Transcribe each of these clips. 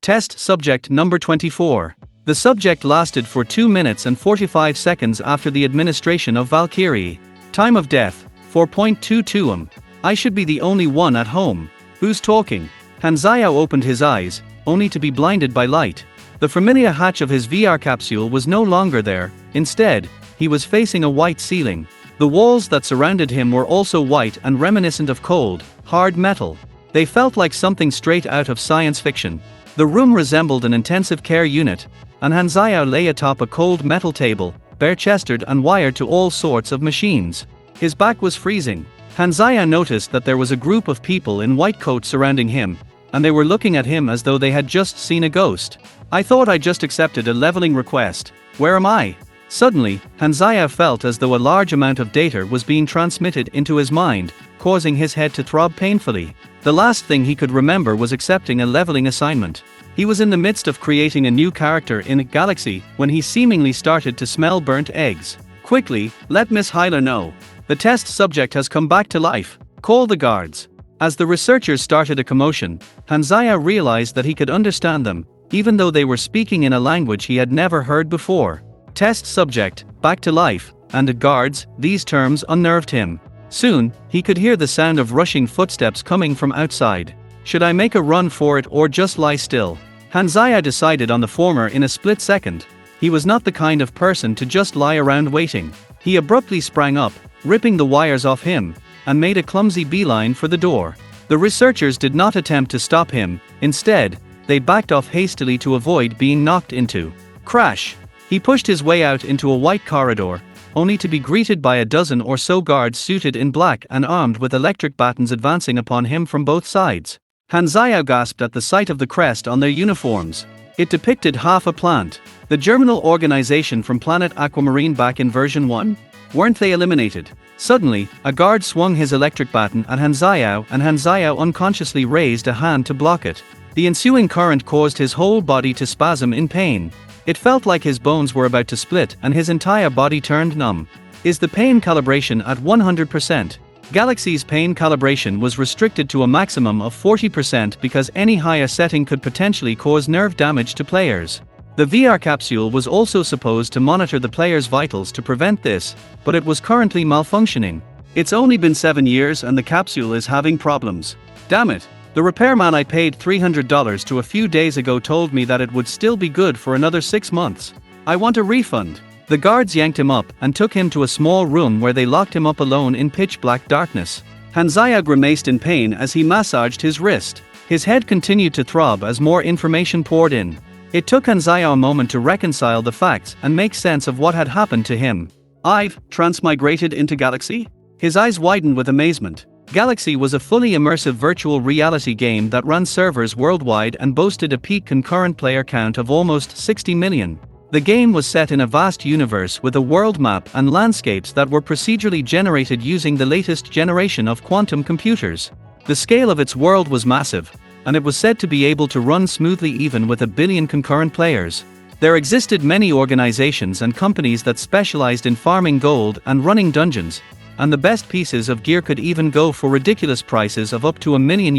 Test subject number 24. The subject lasted for 2 minutes and 45 seconds after the administration of Valkyrie. Time of death, 4.22 I should be the only one at home. Who's talking? Hanzao opened his eyes, only to be blinded by light. The familiar hatch of his VR capsule was no longer there. Instead, he was facing a white ceiling. The walls that surrounded him were also white and reminiscent of cold, hard metal. They felt like something straight out of science fiction. The room resembled an intensive care unit, and Hanzao lay atop a cold metal table, bare-chested and wired to all sorts of machines. His back was freezing. Hanzao noticed that there was a group of people in white coats surrounding him, and they were looking at him as though they had just seen a ghost. I thought I just accepted a leveling request. Where am I? Suddenly, Hanzao felt as though a large amount of data was being transmitted into his mind, causing his head to throb painfully. The last thing he could remember was accepting a leveling assignment. He was in the midst of creating a new character in a galaxy when he seemingly started to smell burnt eggs. Quickly, let Miss Hyler know. The test subject has come back to life. Call the guards. As the researchers started a commotion, Hanzao realized that he could understand them, even though they were speaking in a language he had never heard before. Test subject, back to life, and the guards, these terms unnerved him. Soon, he could hear the sound of rushing footsteps coming from outside. Should I make a run for it or just lie still? Hanzao decided on the former in a split second. He was not the kind of person to just lie around waiting. He abruptly sprang up, ripping the wires off him, and made a clumsy beeline for the door. The researchers did not attempt to stop him. Instead, they backed off hastily to avoid being knocked into. Crash! He pushed his way out into a white corridor, only to be greeted by a dozen or so guards suited in black and armed with electric batons advancing upon him from both sides. Hanzao gasped at the sight of the crest on their uniforms. It depicted half a plant. The germinal organization from planet Aquamarine back in version 1? Weren't they eliminated? Suddenly, a guard swung his electric baton at Hanzao and Hanzao unconsciously raised a hand to block it. The ensuing current caused his whole body to spasm in pain. It felt like his bones were about to split and his entire body turned numb. Is the pain calibration at 100%? Galaxy's pain calibration was restricted to a maximum of 40% because any higher setting could potentially cause nerve damage to players. The VR capsule was also supposed to monitor the player's vitals to prevent this, but it was currently malfunctioning. It's only been 7 years and the capsule is having problems. Damn it. The repairman I paid $300 to a few days ago told me that it would still be good for another 6 months. I want a refund. The guards yanked him up and took him to a small room where they locked him up alone in pitch-black darkness. Hanzao grimaced in pain as he massaged his wrist. His head continued to throb as more information poured in. It took Hanzao a moment to reconcile the facts and make sense of what had happened to him. I've transmigrated into Galaxy? His eyes widened with amazement. Galaxy was a fully immersive virtual reality game that ran servers worldwide and boasted a peak concurrent player count of almost 60 million. The game was set in a vast universe with a world map and landscapes that were procedurally generated using the latest generation of quantum computers. The scale of its world was massive, and it was said to be able to run smoothly even with 1 billion concurrent players. There existed many organizations and companies that specialized in farming gold and running dungeons, and the best pieces of gear could even go for ridiculous prices of up to $1 million.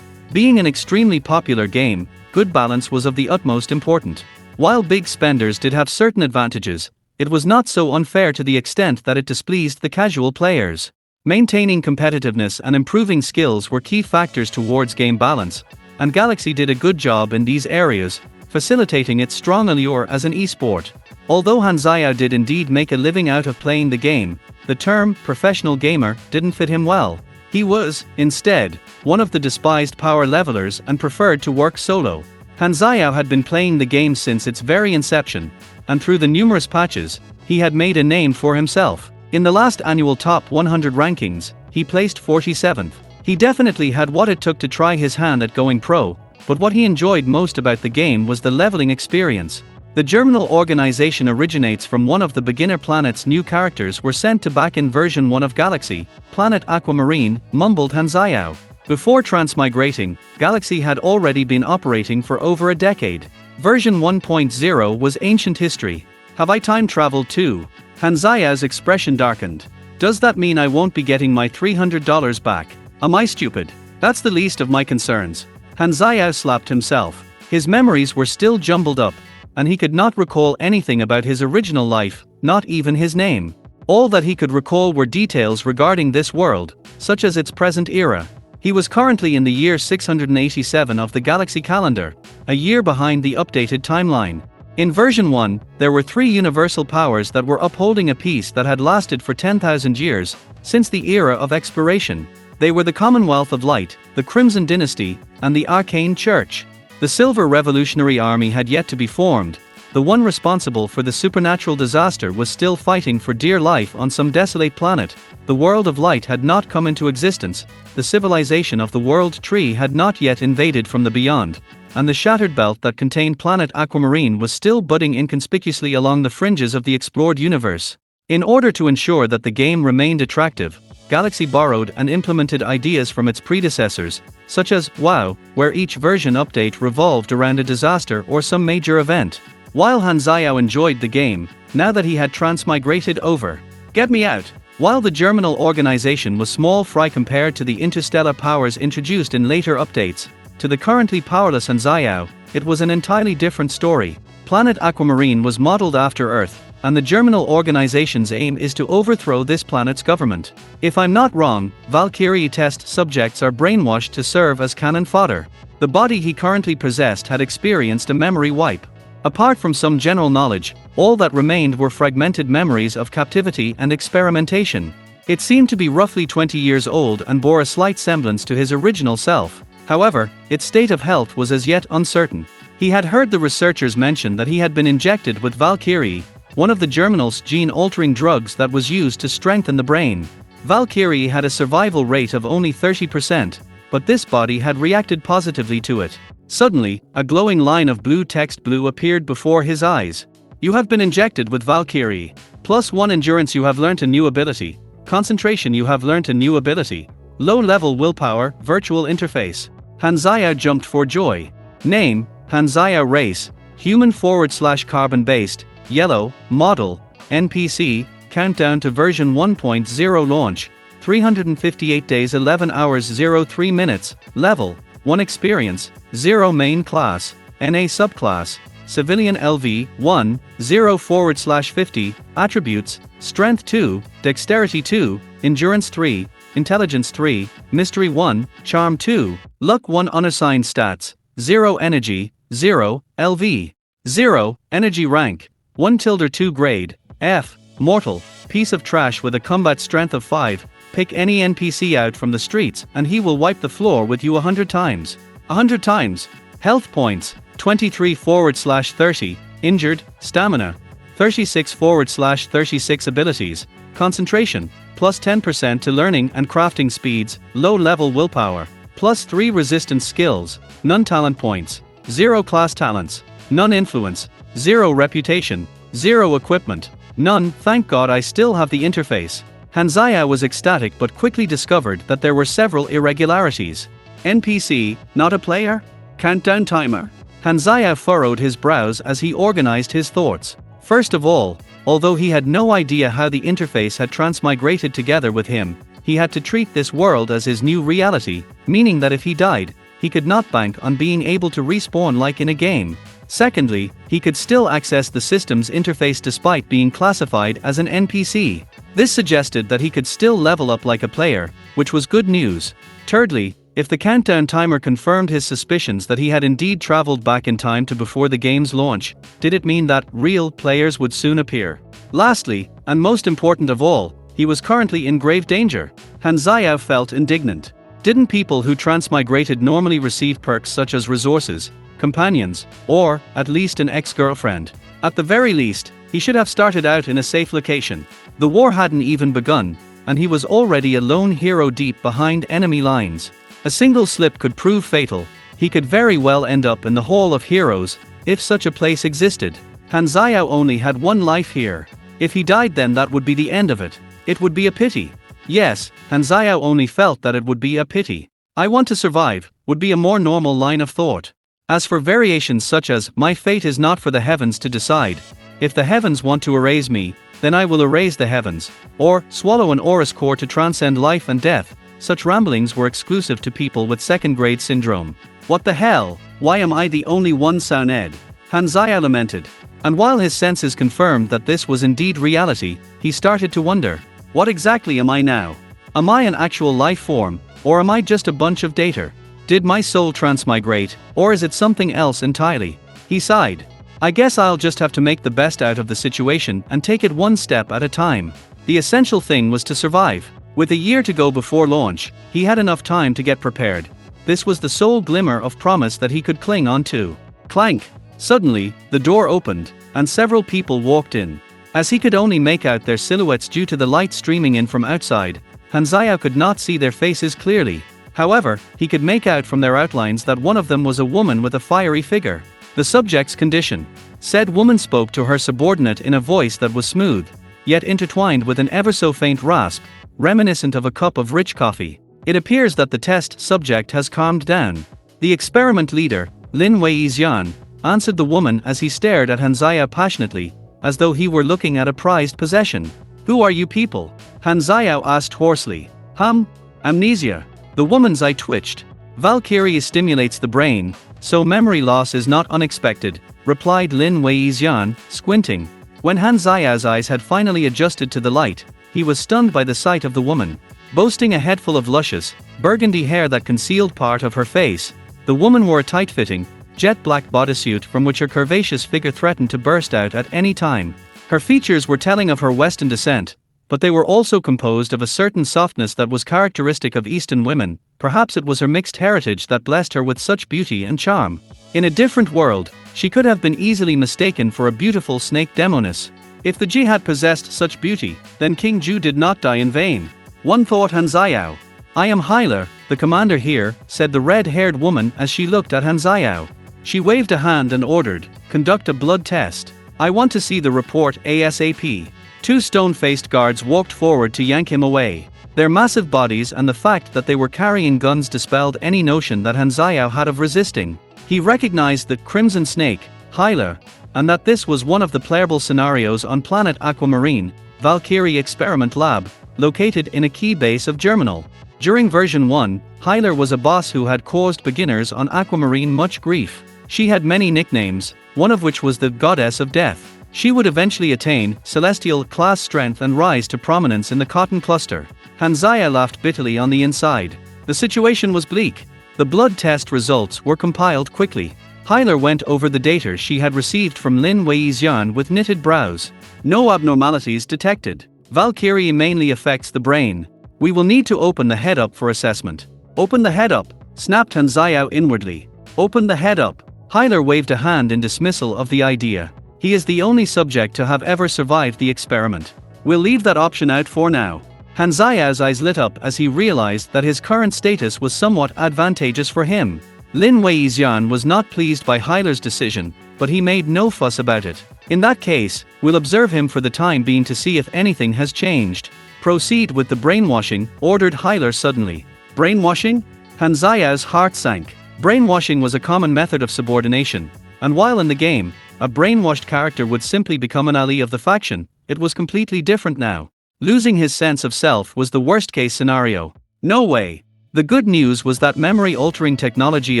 Being an extremely popular game, good balance was of the utmost importance. While big spenders did have certain advantages, it was not so unfair to the extent that it displeased the casual players. Maintaining competitiveness and improving skills were key factors towards game balance, and Galaxy did a good job in these areas, facilitating its strong allure as an esport. Although Hanzao did indeed make a living out of playing the game, the term professional gamer didn't fit him well. He was, instead, one of the despised power levelers and preferred to work solo. Hanzao had been playing the game since its very inception, and through the numerous patches, he had made a name for himself. In the last annual Top 100 rankings, he placed 47th. He definitely had what it took to try his hand at going pro, but what he enjoyed most about the game was the leveling experience. The germinal organization originates from one of the beginner planet's new characters were sent to back in version 1 of Galaxy, Planet Aquamarine, mumbled Hanzao. Before transmigrating, Galaxy had already been operating for over a decade. Version 1.0 was ancient history. Have I time traveled too? Hanzao's expression darkened. Does that mean I won't be getting my $300 back? Am I stupid? That's the least of my concerns. Hanzao slapped himself. His memories were still jumbled up, and he could not recall anything about his original life, not even his name. All that he could recall were details regarding this world, such as its present era. He was currently in the year 687 of the galaxy calendar, a year behind the updated timeline. In version 1, there were 3 universal powers that were upholding a peace that had lasted for 10,000 years, since the era of expiration. They were the Commonwealth of Light, the Crimson Dynasty, and the Arcane Church. The Silver Revolutionary Army had yet to be formed. The one responsible for the supernatural disaster was still fighting for dear life on some desolate planet. The world of light had not come into existence, the civilization of the World Tree had not yet invaded from the beyond, and the shattered belt that contained planet Aquamarine was still budding inconspicuously along the fringes of the explored universe. In order to ensure that the game remained attractive, Galaxy borrowed and implemented ideas from its predecessors, such as WoW, where each version update revolved around a disaster or some major event. While Han Xiao enjoyed the game, now that he had transmigrated over. Get me out! While the germinal organization was small fry compared to the interstellar powers introduced in later updates, to the currently powerless Han Xiao, it was an entirely different story. Planet Aquamarine was modeled after Earth, and the germinal organization's aim is to overthrow this planet's government. If I'm not wrong, Valkyrie test subjects are brainwashed to serve as cannon fodder. The body he currently possessed had experienced a memory wipe. Apart from some general knowledge, all that remained were fragmented memories of captivity and experimentation. It seemed to be roughly 20 years old and bore a slight semblance to his original self. However, its state of health was as yet uncertain. He had heard the researchers mention that he had been injected with Valkyrie, one of the germinal's gene-altering drugs that was used to strengthen the brain. Valkyrie had a survival rate of only 30%, but this body had reacted positively to it. Suddenly, a glowing line of blue text blue appeared before his eyes. You have been injected with Valkyrie. +1 endurance, you have learnt a new ability. Concentration, you have learnt a new ability. Low-level willpower, virtual interface. Han Xiao jumped for joy. Name, Han Xiao. Race, human/carbon-based, yellow, model, NPC, countdown to version 1.0 launch, 358 days 11 hours 03 minutes, level, 1 experience, 0 main class, NA subclass, civilian LV, 1, 0/50, attributes, strength 2, dexterity 2, endurance 3, intelligence 3, mystery 1, charm 2, luck 1 unassigned stats, 0 energy, 0, LV, 0, energy rank, 1/2 grade, F, mortal, piece of trash with a combat strength of 5, pick any NPC out from the streets and he will wipe the floor with you 100 times. 100 times. Health points, 23/30, injured, stamina, 36/36 abilities, concentration, +10% to learning and crafting speeds, low-level willpower, +3 resistance skills, none talent points, 0 class talents, none influence, 0 reputation, 0 equipment, none. Thank God I still have the interface. Han Xiao was ecstatic but quickly discovered that there were several irregularities. NPC, not a player? Countdown timer. Han Xiao furrowed his brows as he organized his thoughts. First of all, although he had no idea how the interface had transmigrated together with him, he had to treat this world as his new reality, meaning that if he died, he could not bank on being able to respawn like in a game. Secondly, he could still access the system's interface despite being classified as an NPC. This suggested that he could still level up like a player, which was good news. Thirdly, if the countdown timer confirmed his suspicions that he had indeed traveled back in time to before the game's launch, did it mean that real players would soon appear? Lastly, and most important of all, he was currently in grave danger. Han Xiao felt indignant. Didn't people who transmigrated normally receive perks such as resources, companions, or, at least an ex-girlfriend? At the very least, he should have started out in a safe location. The war hadn't even begun, and he was already a lone hero deep behind enemy lines. A single slip could prove fatal. He could very well end up in the Hall of Heroes, if such a place existed. Han Xiao only had one life here. If he died, then that would be the end of it. It would be a pity. Yes, Han Xiao only felt that it would be a pity. I want to survive, would be a more normal line of thought. As for variations such as, my fate is not for the heavens to decide. If the heavens want to erase me, then I will erase the heavens. Or, swallow an Horus core to transcend life and death. Such ramblings were exclusive to people with second-grade syndrome. What the hell, why am I the only one Sauned? Hanzaya lamented. And while his senses confirmed that this was indeed reality, he started to wonder, what exactly am I now? Am I an actual life form, or am I just a bunch of data? Did my soul transmigrate, or is it something else entirely? He sighed. I guess I'll just have to make the best out of the situation and take it one step at a time. The essential thing was to survive. With a year to go before launch, he had enough time to get prepared. This was the sole glimmer of promise that he could cling on to. Clank! Suddenly, the door opened, and several people walked in. As he could only make out their silhouettes due to the light streaming in from outside, Hanzaya could not see their faces clearly. However, he could make out from their outlines that one of them was a woman with a fiery figure. The subject's condition. Said woman spoke to her subordinate in a voice that was smooth, yet intertwined with an ever-so-faint rasp, reminiscent of a cup of rich coffee. It appears that the test subject has calmed down. The experiment leader, Lin Weizian, answered the woman as he stared at Hanzaya passionately, as though he were looking at a prized possession. Who are you people? Hanzaya asked hoarsely. Amnesia. The woman's eye twitched. Valkyrie stimulates the brain, so memory loss is not unexpected, replied Lin Weizian, squinting. When Hanzaya's eyes had finally adjusted to the light, he was stunned by the sight of the woman. Boasting a head full of luscious, burgundy hair that concealed part of her face, the woman wore a tight-fitting, jet-black bodysuit from which her curvaceous figure threatened to burst out at any time. Her features were telling of her Western descent, but they were also composed of a certain softness that was characteristic of Eastern women. Perhaps it was her mixed heritage that blessed her with such beauty and charm. In a different world, she could have been easily mistaken for a beautiful snake demoness. If the Ji had possessed such beauty, then King Ju did not die in vain. One thought Hanzayao. I am Hyler, the commander here, said the red-haired woman as she looked at Hanzayao. She waved a hand and ordered, conduct a blood test. I want to see the report ASAP. Two stone-faced guards walked forward to yank him away. Their massive bodies and the fact that they were carrying guns dispelled any notion that Hanzayao had of resisting. He recognized the Crimson Snake, Hyler, and that this was one of the playable scenarios on planet Aquamarine, Valkyrie Experiment Lab, located in a key base of Germinal. During version 1, Hyler was a boss who had caused beginners on Aquamarine much grief. She had many nicknames, one of which was the Goddess of Death. She would eventually attain celestial class strength and rise to prominence in the Cotton Cluster. Hanzaya laughed bitterly on the inside. The situation was bleak. The blood test results were compiled quickly. Hyler went over the data she had received from Lin Weizian with knitted brows. No abnormalities detected. Valkyrie mainly affects the brain. We will need to open the head up for assessment. Open the head up, snapped Hanzaya inwardly. Open the head up. Hyler waved a hand in dismissal of the idea. He is the only subject to have ever survived the experiment. We'll leave that option out for now. Hanzaya's eyes lit up as he realized that his current status was somewhat advantageous for him. Lin Weizian was not pleased by Hyler's decision, but he made no fuss about it. In that case, we'll observe him for the time being to see if anything has changed. Proceed with the brainwashing, ordered Hyler suddenly. Brainwashing? Hanzaya's heart sank. Brainwashing was a common method of subordination, and while in the game, a brainwashed character would simply become an ally of the faction, it was completely different now. Losing his sense of self was the worst-case scenario. No way. The good news was that memory-altering technology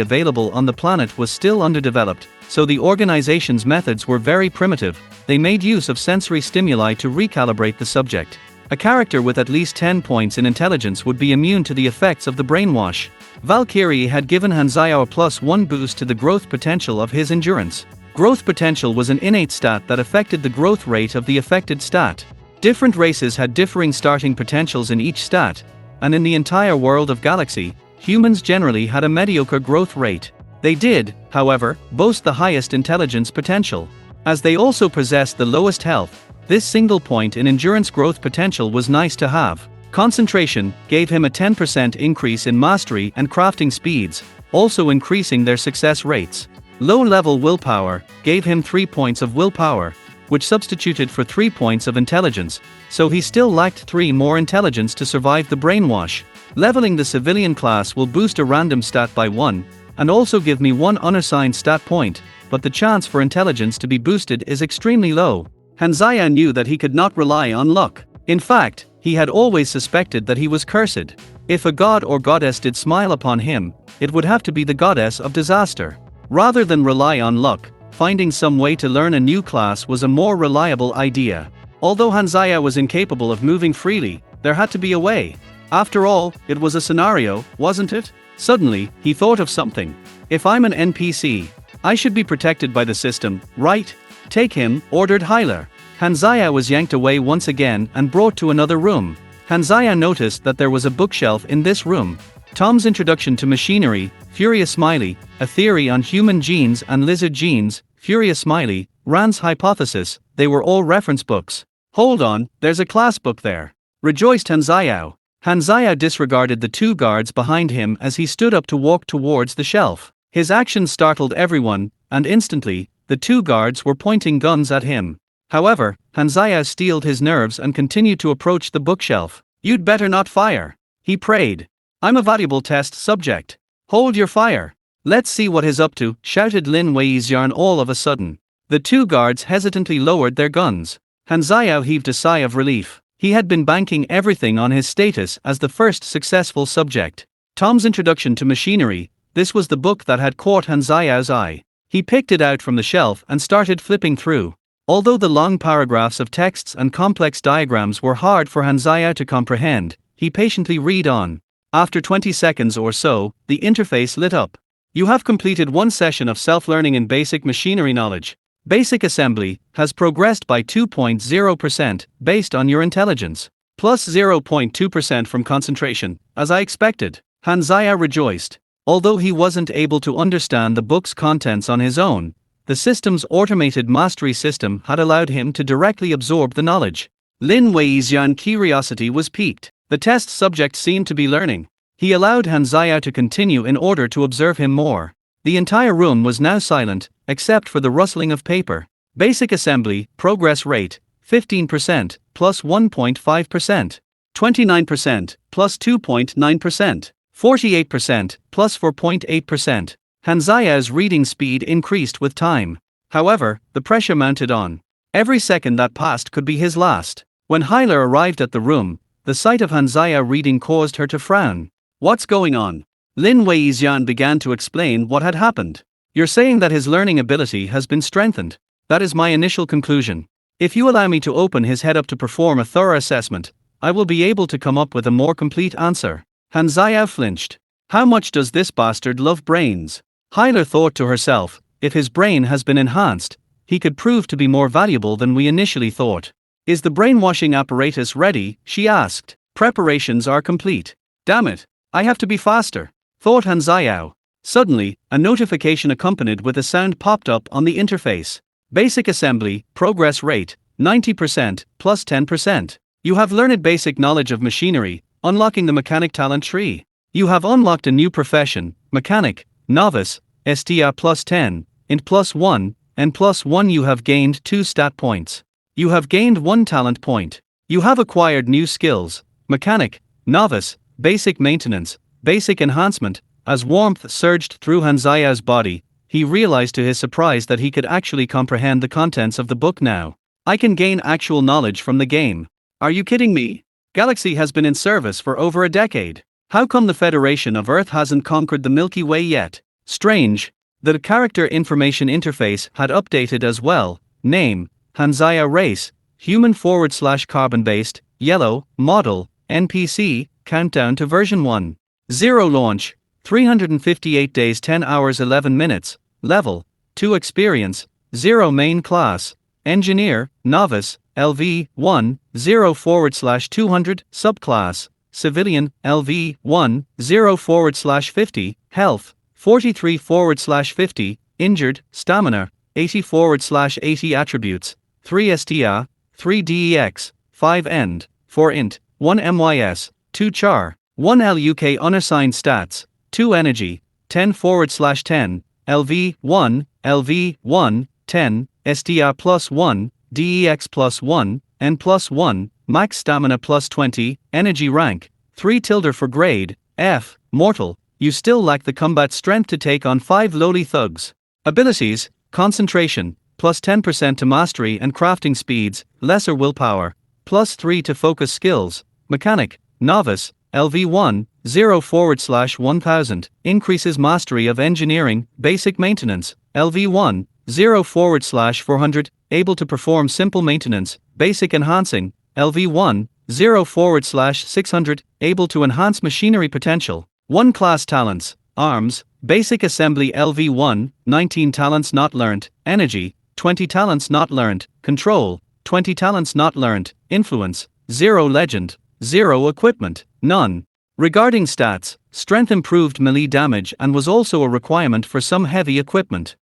available on the planet was still underdeveloped, so the organization's methods were very primitive. They made use of sensory stimuli to recalibrate the subject. A character with at least 10 points in intelligence would be immune to the effects of the brainwash. Valkyrie had given Hanzaya a +1 boost to the growth potential of his endurance. Growth potential was an innate stat that affected the growth rate of the affected stat. Different races had differing starting potentials in each stat, and in the entire world of Galaxy, humans generally had a mediocre growth rate. They did, however, boast the highest intelligence potential. As they also possessed the lowest health, this single point in endurance growth potential was nice to have. Concentration gave him a 10% increase in mastery and crafting speeds, also increasing their success rates. Low-level willpower gave him 3 points of willpower, which substituted for 3 points of intelligence, so he still lacked 3 more intelligence to survive the brainwash. Leveling the civilian class will boost a random stat by 1, and also give me 1 unassigned stat point, but the chance for intelligence to be boosted is extremely low. Hanzaya knew that he could not rely on luck. In fact, he had always suspected that he was cursed. If a god or goddess did smile upon him, it would have to be the goddess of disaster. Rather than rely on luck, finding some way to learn a new class was a more reliable idea. Although Hanzaya was incapable of moving freely, there had to be a way. After all, it was a scenario, wasn't it? Suddenly, he thought of something. If I'm an NPC, I should be protected by the system, right? Take him, ordered Hyler. Hanzaya was yanked away once again and brought to another room. Hanzaya noticed that there was a bookshelf in this room. Tom's Introduction to Machinery, Furious Smiley, A Theory on Human Genes and Lizard Genes, Furious Smiley, Rand's Hypothesis, they were all reference books. Hold on, there's a class book there. Rejoiced Hanzaya. Hanzaya disregarded the two guards behind him as he stood up to walk towards the shelf. His actions startled everyone, and instantly, the two guards were pointing guns at him. However, Hanzaya steeled his nerves and continued to approach the bookshelf. You'd better not fire, he prayed. I'm a valuable test subject. Hold your fire. Let's see what he's up to, shouted Lin Weixian all of a sudden. The two guards hesitantly lowered their guns. Hanzaya heaved a sigh of relief. He had been banking everything on his status as the first successful subject. Tom's Introduction to Machinery, this was the book that had caught Hanzaya's eye. He picked it out from the shelf and started flipping through. Although the long paragraphs of texts and complex diagrams were hard for Hanzaya to comprehend, he patiently read on. After 20 seconds or so, the interface lit up. You have completed one session of self-learning in basic machinery knowledge. Basic assembly has progressed by 2.0% based on your intelligence, plus 0.2% from concentration, as I expected. Hanzaya rejoiced. Although he wasn't able to understand the book's contents on his own, the system's automated mastery system had allowed him to directly absorb the knowledge. Lin Weixian's curiosity was piqued. The test subject seemed to be learning. He allowed Hanzaya to continue in order to observe him more. The entire room was now silent, except for the rustling of paper. Basic assembly, progress rate, 15%, plus 1.5%. 29%, plus 2.9%. 48%, plus 4.8%. Hanzaya's reading speed increased with time. However, the pressure mounted on. Every second that passed could be his last. When Hyler arrived at the room, the sight of Hanzaya reading caused her to frown. What's going on? Lin Weixian began to explain what had happened. You're saying that his learning ability has been strengthened. That is my initial conclusion. If you allow me to open his head up to perform a thorough assessment, I will be able to come up with a more complete answer. Hanzaya flinched. How much does this bastard love brains? Hyler thought to herself, if his brain has been enhanced, he could prove to be more valuable than we initially thought. Is the brainwashing apparatus ready? She asked. Preparations are complete. Damn it, I have to be faster, thought Hanzaya. Suddenly, a notification accompanied with a sound popped up on the interface. Basic assembly, progress rate, 90%, plus 10%. You have learned basic knowledge of machinery, unlocking the mechanic talent tree. You have unlocked a new profession, mechanic, novice, STA plus 10, int plus 1, and plus 1 you have gained 2 stat points. You have gained 1 talent point. You have acquired new skills, mechanic, novice, basic maintenance, basic enhancement. As warmth surged through Hanzaya's body, he realized to his surprise that he could actually comprehend the contents of the book now. I can gain actual knowledge from the game. Are you kidding me? Galaxy has been in service for over a decade. How come the Federation of Earth hasn't conquered the Milky Way yet? Strange. The character information interface had updated as well. Name, Hanzaya race, human / carbon-based, yellow, model, NPC, countdown to version 1. 0 launch, 358 days 10 hours 11 minutes, level, 2 experience, 0 main class, engineer, novice, LV, 1, 0 / 200, subclass, civilian, LV, 1, 0 / 50, health, 43 / 50, injured, stamina, 80 / 80 attributes, 3 STA, 3 DEX, 5 END, 4 INT, 1 MYS, 2 CHAR, 1 LUK unassigned stats, 2 energy, 10 / 10, LV, 1, LV, 1, 10, STA plus 1, DEX plus 1, N plus 1, max stamina plus 20, energy rank, 3 tilde for grade, F, mortal. You still lack the combat strength to take on 5 lowly thugs. Abilities, concentration, plus 10% to mastery and crafting speeds, lesser willpower, plus 3 to focus skills, mechanic, novice, LV1, 0/1000, increases mastery of engineering, basic maintenance, LV1, 0/400, able to perform simple maintenance, basic enhancing, LV1, 0/600, able to enhance machinery potential. 1 class talents, arms, basic assembly LV1, 19 talents not learned, energy, 20 talents not learned, control, 20 talents not learned, influence, 0 legend, 0 equipment, none. Regarding stats, strength improved melee damage and was also a requirement for some heavy equipment.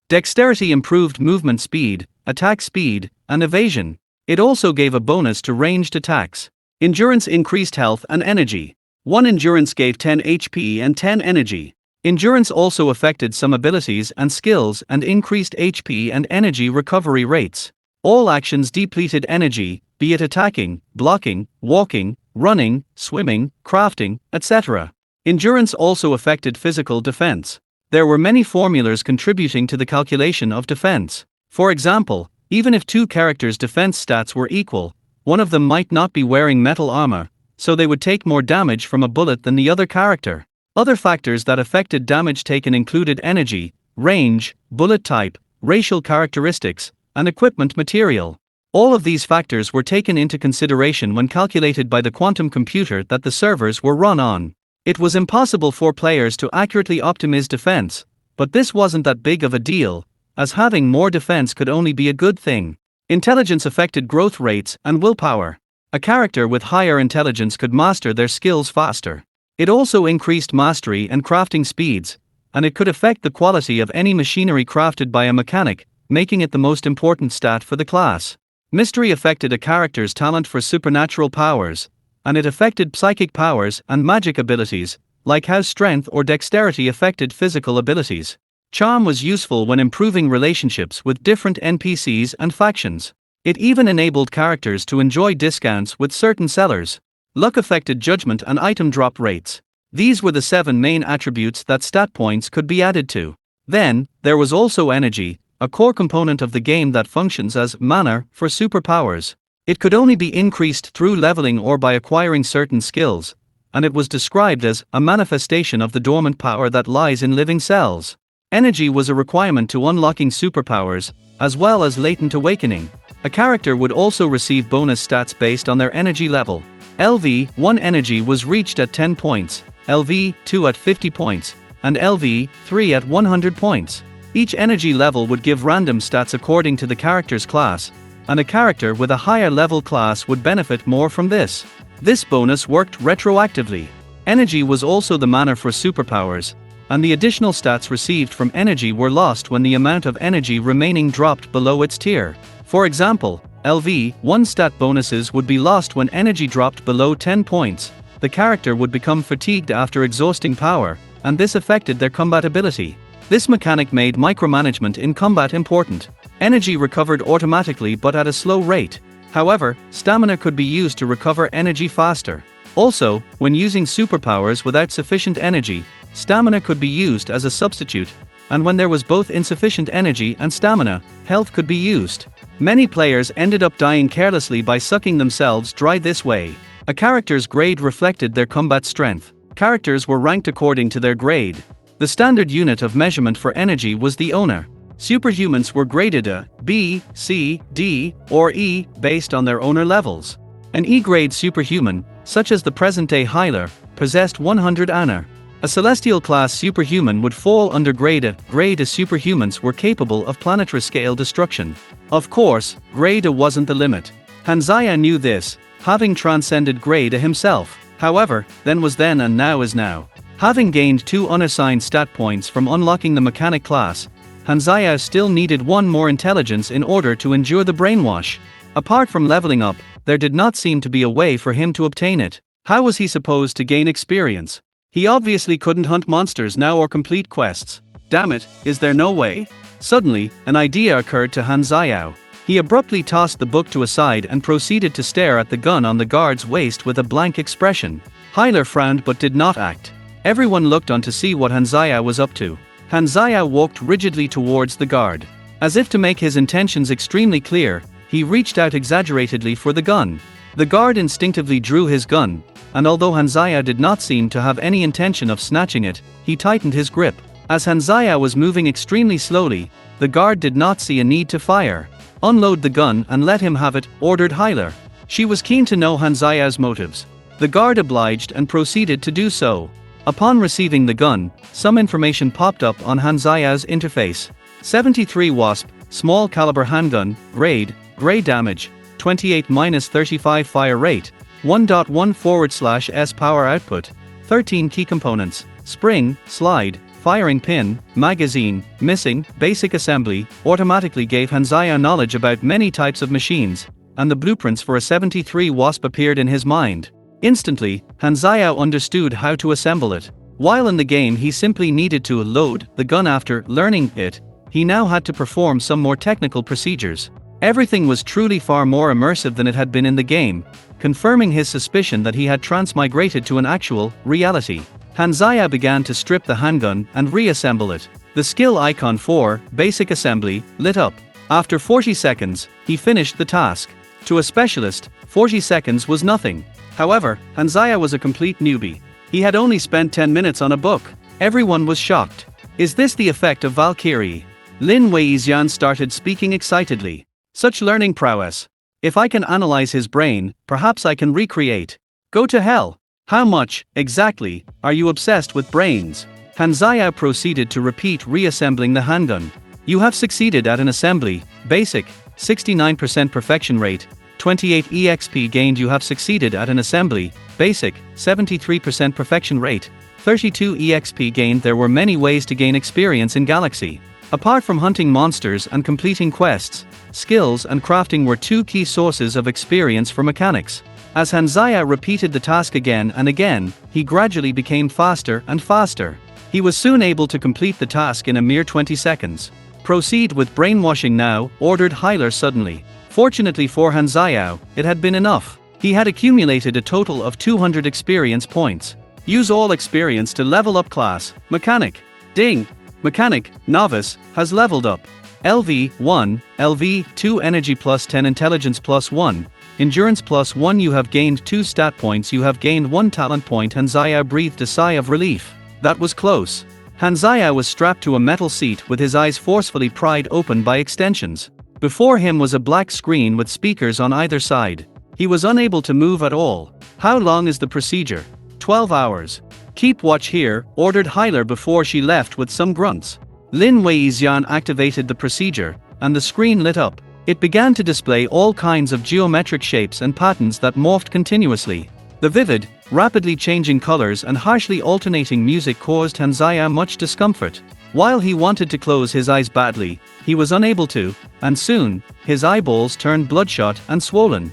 Dexterity improved movement speed, attack speed, and evasion. It also gave a bonus to ranged attacks. Endurance increased health and energy. 1 endurance gave 10 HP and 10 energy. Endurance also affected some abilities and skills and increased HP and energy recovery rates. All actions depleted energy, be it attacking, blocking, walking, running, swimming, crafting, etc. Endurance also affected physical defense. There were many formulas contributing to the calculation of defense. For example, even if 2 characters' defense stats were equal, one of them might not be wearing metal armor, so they would take more damage from a bullet than the other character. Other factors that affected damage taken included energy, range, bullet type, racial characteristics, and equipment material. All of these factors were taken into consideration when calculated by the quantum computer that the servers were run on. It was impossible for players to accurately optimize defense, but this wasn't that big of a deal, as having more defense could only be a good thing. Intelligence affected growth rates and willpower. A character with higher intelligence could master their skills faster. It also increased mastery and crafting speeds, and it could affect the quality of any machinery crafted by a mechanic, making it the most important stat for the class. Mystery affected a character's talent for supernatural powers, and it affected psychic powers and magic abilities, like how strength or dexterity affected physical abilities. Charm was useful when improving relationships with different NPCs and factions. It even enabled characters to enjoy discounts with certain sellers. Luck affected judgment and item drop rates. These were the 7 main attributes that stat points could be added to. Then, there was also energy, a core component of the game that functions as mana for superpowers. It could only be increased through leveling or by acquiring certain skills, and it was described as a manifestation of the dormant power that lies in living cells. Energy was a requirement to unlocking superpowers, as well as latent awakening. A character would also receive bonus stats based on their energy level. LV1 energy was reached at 10 points, LV2 at 50 points, and LV3 at 100 points. Each energy level would give random stats according to the character's class, and a character with a higher level class would benefit more from this. This bonus worked retroactively. Energy was also the mana for superpowers, and the additional stats received from energy were lost when the amount of energy remaining dropped below its tier. For example, LV1 stat bonuses would be lost when energy dropped below 10 points. The character would become fatigued after exhausting power, and this affected their combat ability. This mechanic made micromanagement in combat important. Energy recovered automatically but at a slow rate. However, stamina could be used to recover energy faster. Also, when using superpowers without sufficient energy, stamina could be used as a substitute, and when there was both insufficient energy and stamina, health could be used. Many players ended up dying carelessly by sucking themselves dry this way. A character's grade reflected their combat strength. Characters were ranked according to their grade. The standard unit of measurement for energy was the owner. Superhumans were graded a B, C, D, or E based on their owner levels. An E-grade superhuman, such as the present-day Hyler, possessed 100 honor. A celestial class superhuman would fall under grade A. Grade A superhumans were capable of planetary scale destruction. Of course, grade A wasn't the limit. Hanzaya knew this, having transcended grade A himself. However, then was then and now is now. Having gained 2 unassigned stat points from unlocking the mechanic class, Hanzaya still needed 1 more intelligence in order to endure the brainwash. Apart from leveling up, there did not seem to be a way for him to obtain it. How was he supposed to gain experience? He obviously couldn't hunt monsters now or complete quests. Damn it, is there no way? Suddenly, an idea occurred to Hanzaya. He abruptly tossed the book to a side and proceeded to stare at the gun on the guard's waist with a blank expression. Hyler frowned but did not act. Everyone looked on to see what Hanzaya was up to. Hanzaya walked rigidly towards the guard. As if to make his intentions extremely clear, he reached out exaggeratedly for the gun. The guard instinctively drew his gun, and although Hanzaya did not seem to have any intention of snatching it, he tightened his grip. As Hanzaya was moving extremely slowly, the guard did not see a need to fire. "Unload the gun and let him have it," ordered Hyler. She was keen to know Hanzaya's motives. The guard obliged and proceeded to do so. Upon receiving the gun, some information popped up on Hanzaya's interface. 73 Wasp, small caliber handgun, grade, gray damage, 28-35 fire rate, 1.1/S power output, 13 key components, spring, slide, firing pin, magazine, missing, basic assembly, automatically gave Hanzaya knowledge about many types of machines, and the blueprints for a 73 Wasp appeared in his mind. Instantly, Hanzaya understood how to assemble it. While in the game he simply needed to load the gun. After learning it, he now had to perform some more technical procedures. Everything was truly far more immersive than it had been in the game, confirming his suspicion that he had transmigrated to an actual reality. Hanzaya began to strip the handgun and reassemble it. The skill icon for basic assembly lit up. After 40 seconds, he finished the task. To a specialist, 40 seconds was nothing. However, Hanzaya was a complete newbie. He had only spent 10 minutes on a book. Everyone was shocked. Is this the effect of Valkyrie? Lin Weixian started speaking excitedly. Such learning prowess. If I can analyze his brain, perhaps I can recreate. Go to hell. How much, exactly, are you obsessed with brains? Hanzaya proceeded to repeat reassembling the handgun. You have succeeded at an assembly, basic, 69% perfection rate, 28 EXP gained. You have succeeded at an assembly, basic, 73% perfection rate, 32 EXP gained. There were many ways to gain experience in Galaxy. Apart from hunting monsters and completing quests, skills and crafting were two key sources of experience for mechanics. As Hanzaya repeated the task again and again, he gradually became faster and faster. He was soon able to complete the task in a mere 20 seconds. Proceed with brainwashing now, ordered Hyler suddenly. Fortunately for Hanzaya, it had been enough. He had accumulated a total of 200 experience points. Use all experience to level up class. Mechanic. Ding. Mechanic, Novice, has leveled up. LV1, LV2 Energy plus 10 Intelligence plus 1. Endurance plus 1. You have gained 2 stat points. You have gained 1 talent point. Hanzaya breathed a sigh of relief. That was close. Hanzaya was strapped to a metal seat with his eyes forcefully pried open by extensions. Before him was a black screen with speakers on either side. He was unable to move at all. How long is the procedure? 12 hours. Keep watch here, ordered Hyler before she left with some grunts. Lin Weixian activated the procedure, and the screen lit up. It began to display all kinds of geometric shapes and patterns that morphed continuously. The vivid, rapidly changing colors and harshly alternating music caused Hanzaya much discomfort. While he wanted to close his eyes badly, he was unable to, and soon, his eyeballs turned bloodshot and swollen.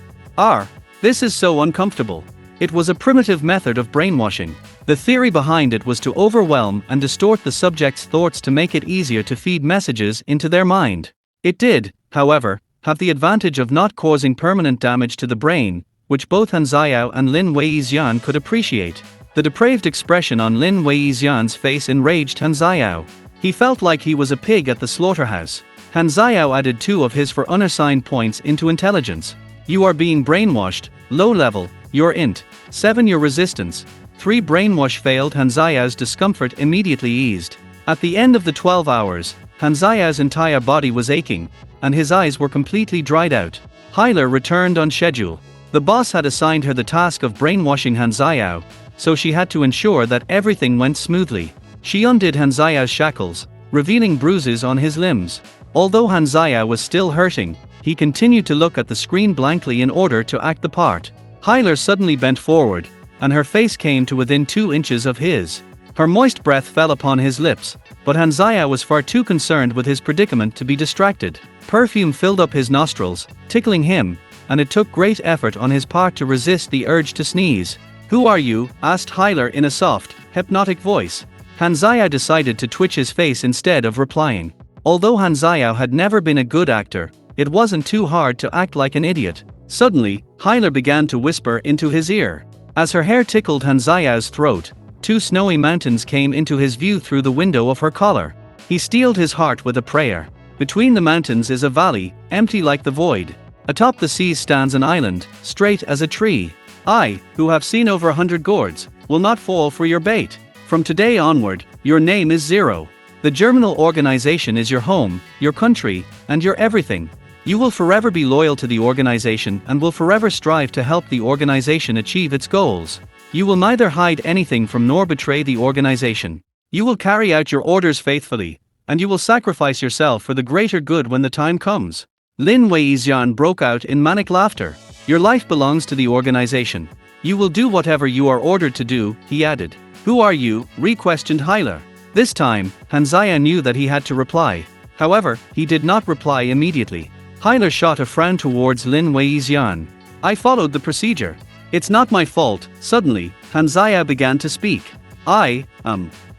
This is so uncomfortable. It was a primitive method of brainwashing. The theory behind it was to overwhelm and distort the subject's thoughts to make it easier to feed messages into their mind. It did, however, have the advantage of not causing permanent damage to the brain, which both Hanzaya and Lin Weixian could appreciate. The depraved expression on Lin Weixian's face enraged Hanzaya. He felt like he was a pig at the slaughterhouse. Hanzaya added 2 of his for unassigned points into intelligence. You are being brainwashed, low level, your int, 7 your resistance, 3 brainwash failed. Hanzaya's discomfort immediately eased. At the end of the 12 hours, Hanzaya's entire body was aching, and his eyes were completely dried out. Hyler returned on schedule. The boss had assigned her the task of brainwashing Hanzaya, so she had to ensure that everything went smoothly. She undid Hanzaya's shackles, revealing bruises on his limbs. Although Hanzaya was still hurting, he continued to look at the screen blankly in order to act the part. Hyler suddenly bent forward, and her face came to within 2 inches of his. Her moist breath fell upon his lips, but Hanzaya was far too concerned with his predicament to be distracted. Perfume filled up his nostrils, tickling him, and it took great effort on his part to resist the urge to sneeze. Who are you? Asked Hyler in a soft, hypnotic voice. Hanzaya decided to twitch his face instead of replying. Although Hanzaya had never been a good actor, it wasn't too hard to act like an idiot. Suddenly, Hyler began to whisper into his ear. As her hair tickled Hanzaya's throat, 2 snowy mountains came into his view through the window of her collar. He steeled his heart with a prayer. Between the mountains is a valley, empty like the void. Atop the seas stands an island, straight as a tree. I, who have seen over 100 gourds, will not fall for your bait. From today onward, your name is Zero. The Germinal organization is your home, your country, and your everything. You will forever be loyal to the organization and will forever strive to help the organization achieve its goals. You will neither hide anything from nor betray the organization. You will carry out your orders faithfully, and you will sacrifice yourself for the greater good when the time comes. Lin Weixian broke out in manic laughter. Your life belongs to the organization. You will do whatever you are ordered to do, he added. Who are you? Re-questioned Hyler. This time, Hanzaya knew that he had to reply. However, he did not reply immediately. Hyler shot a frown towards Lin Weixian. I followed the procedure. It's not my fault. Suddenly, Hanzaya began to speak.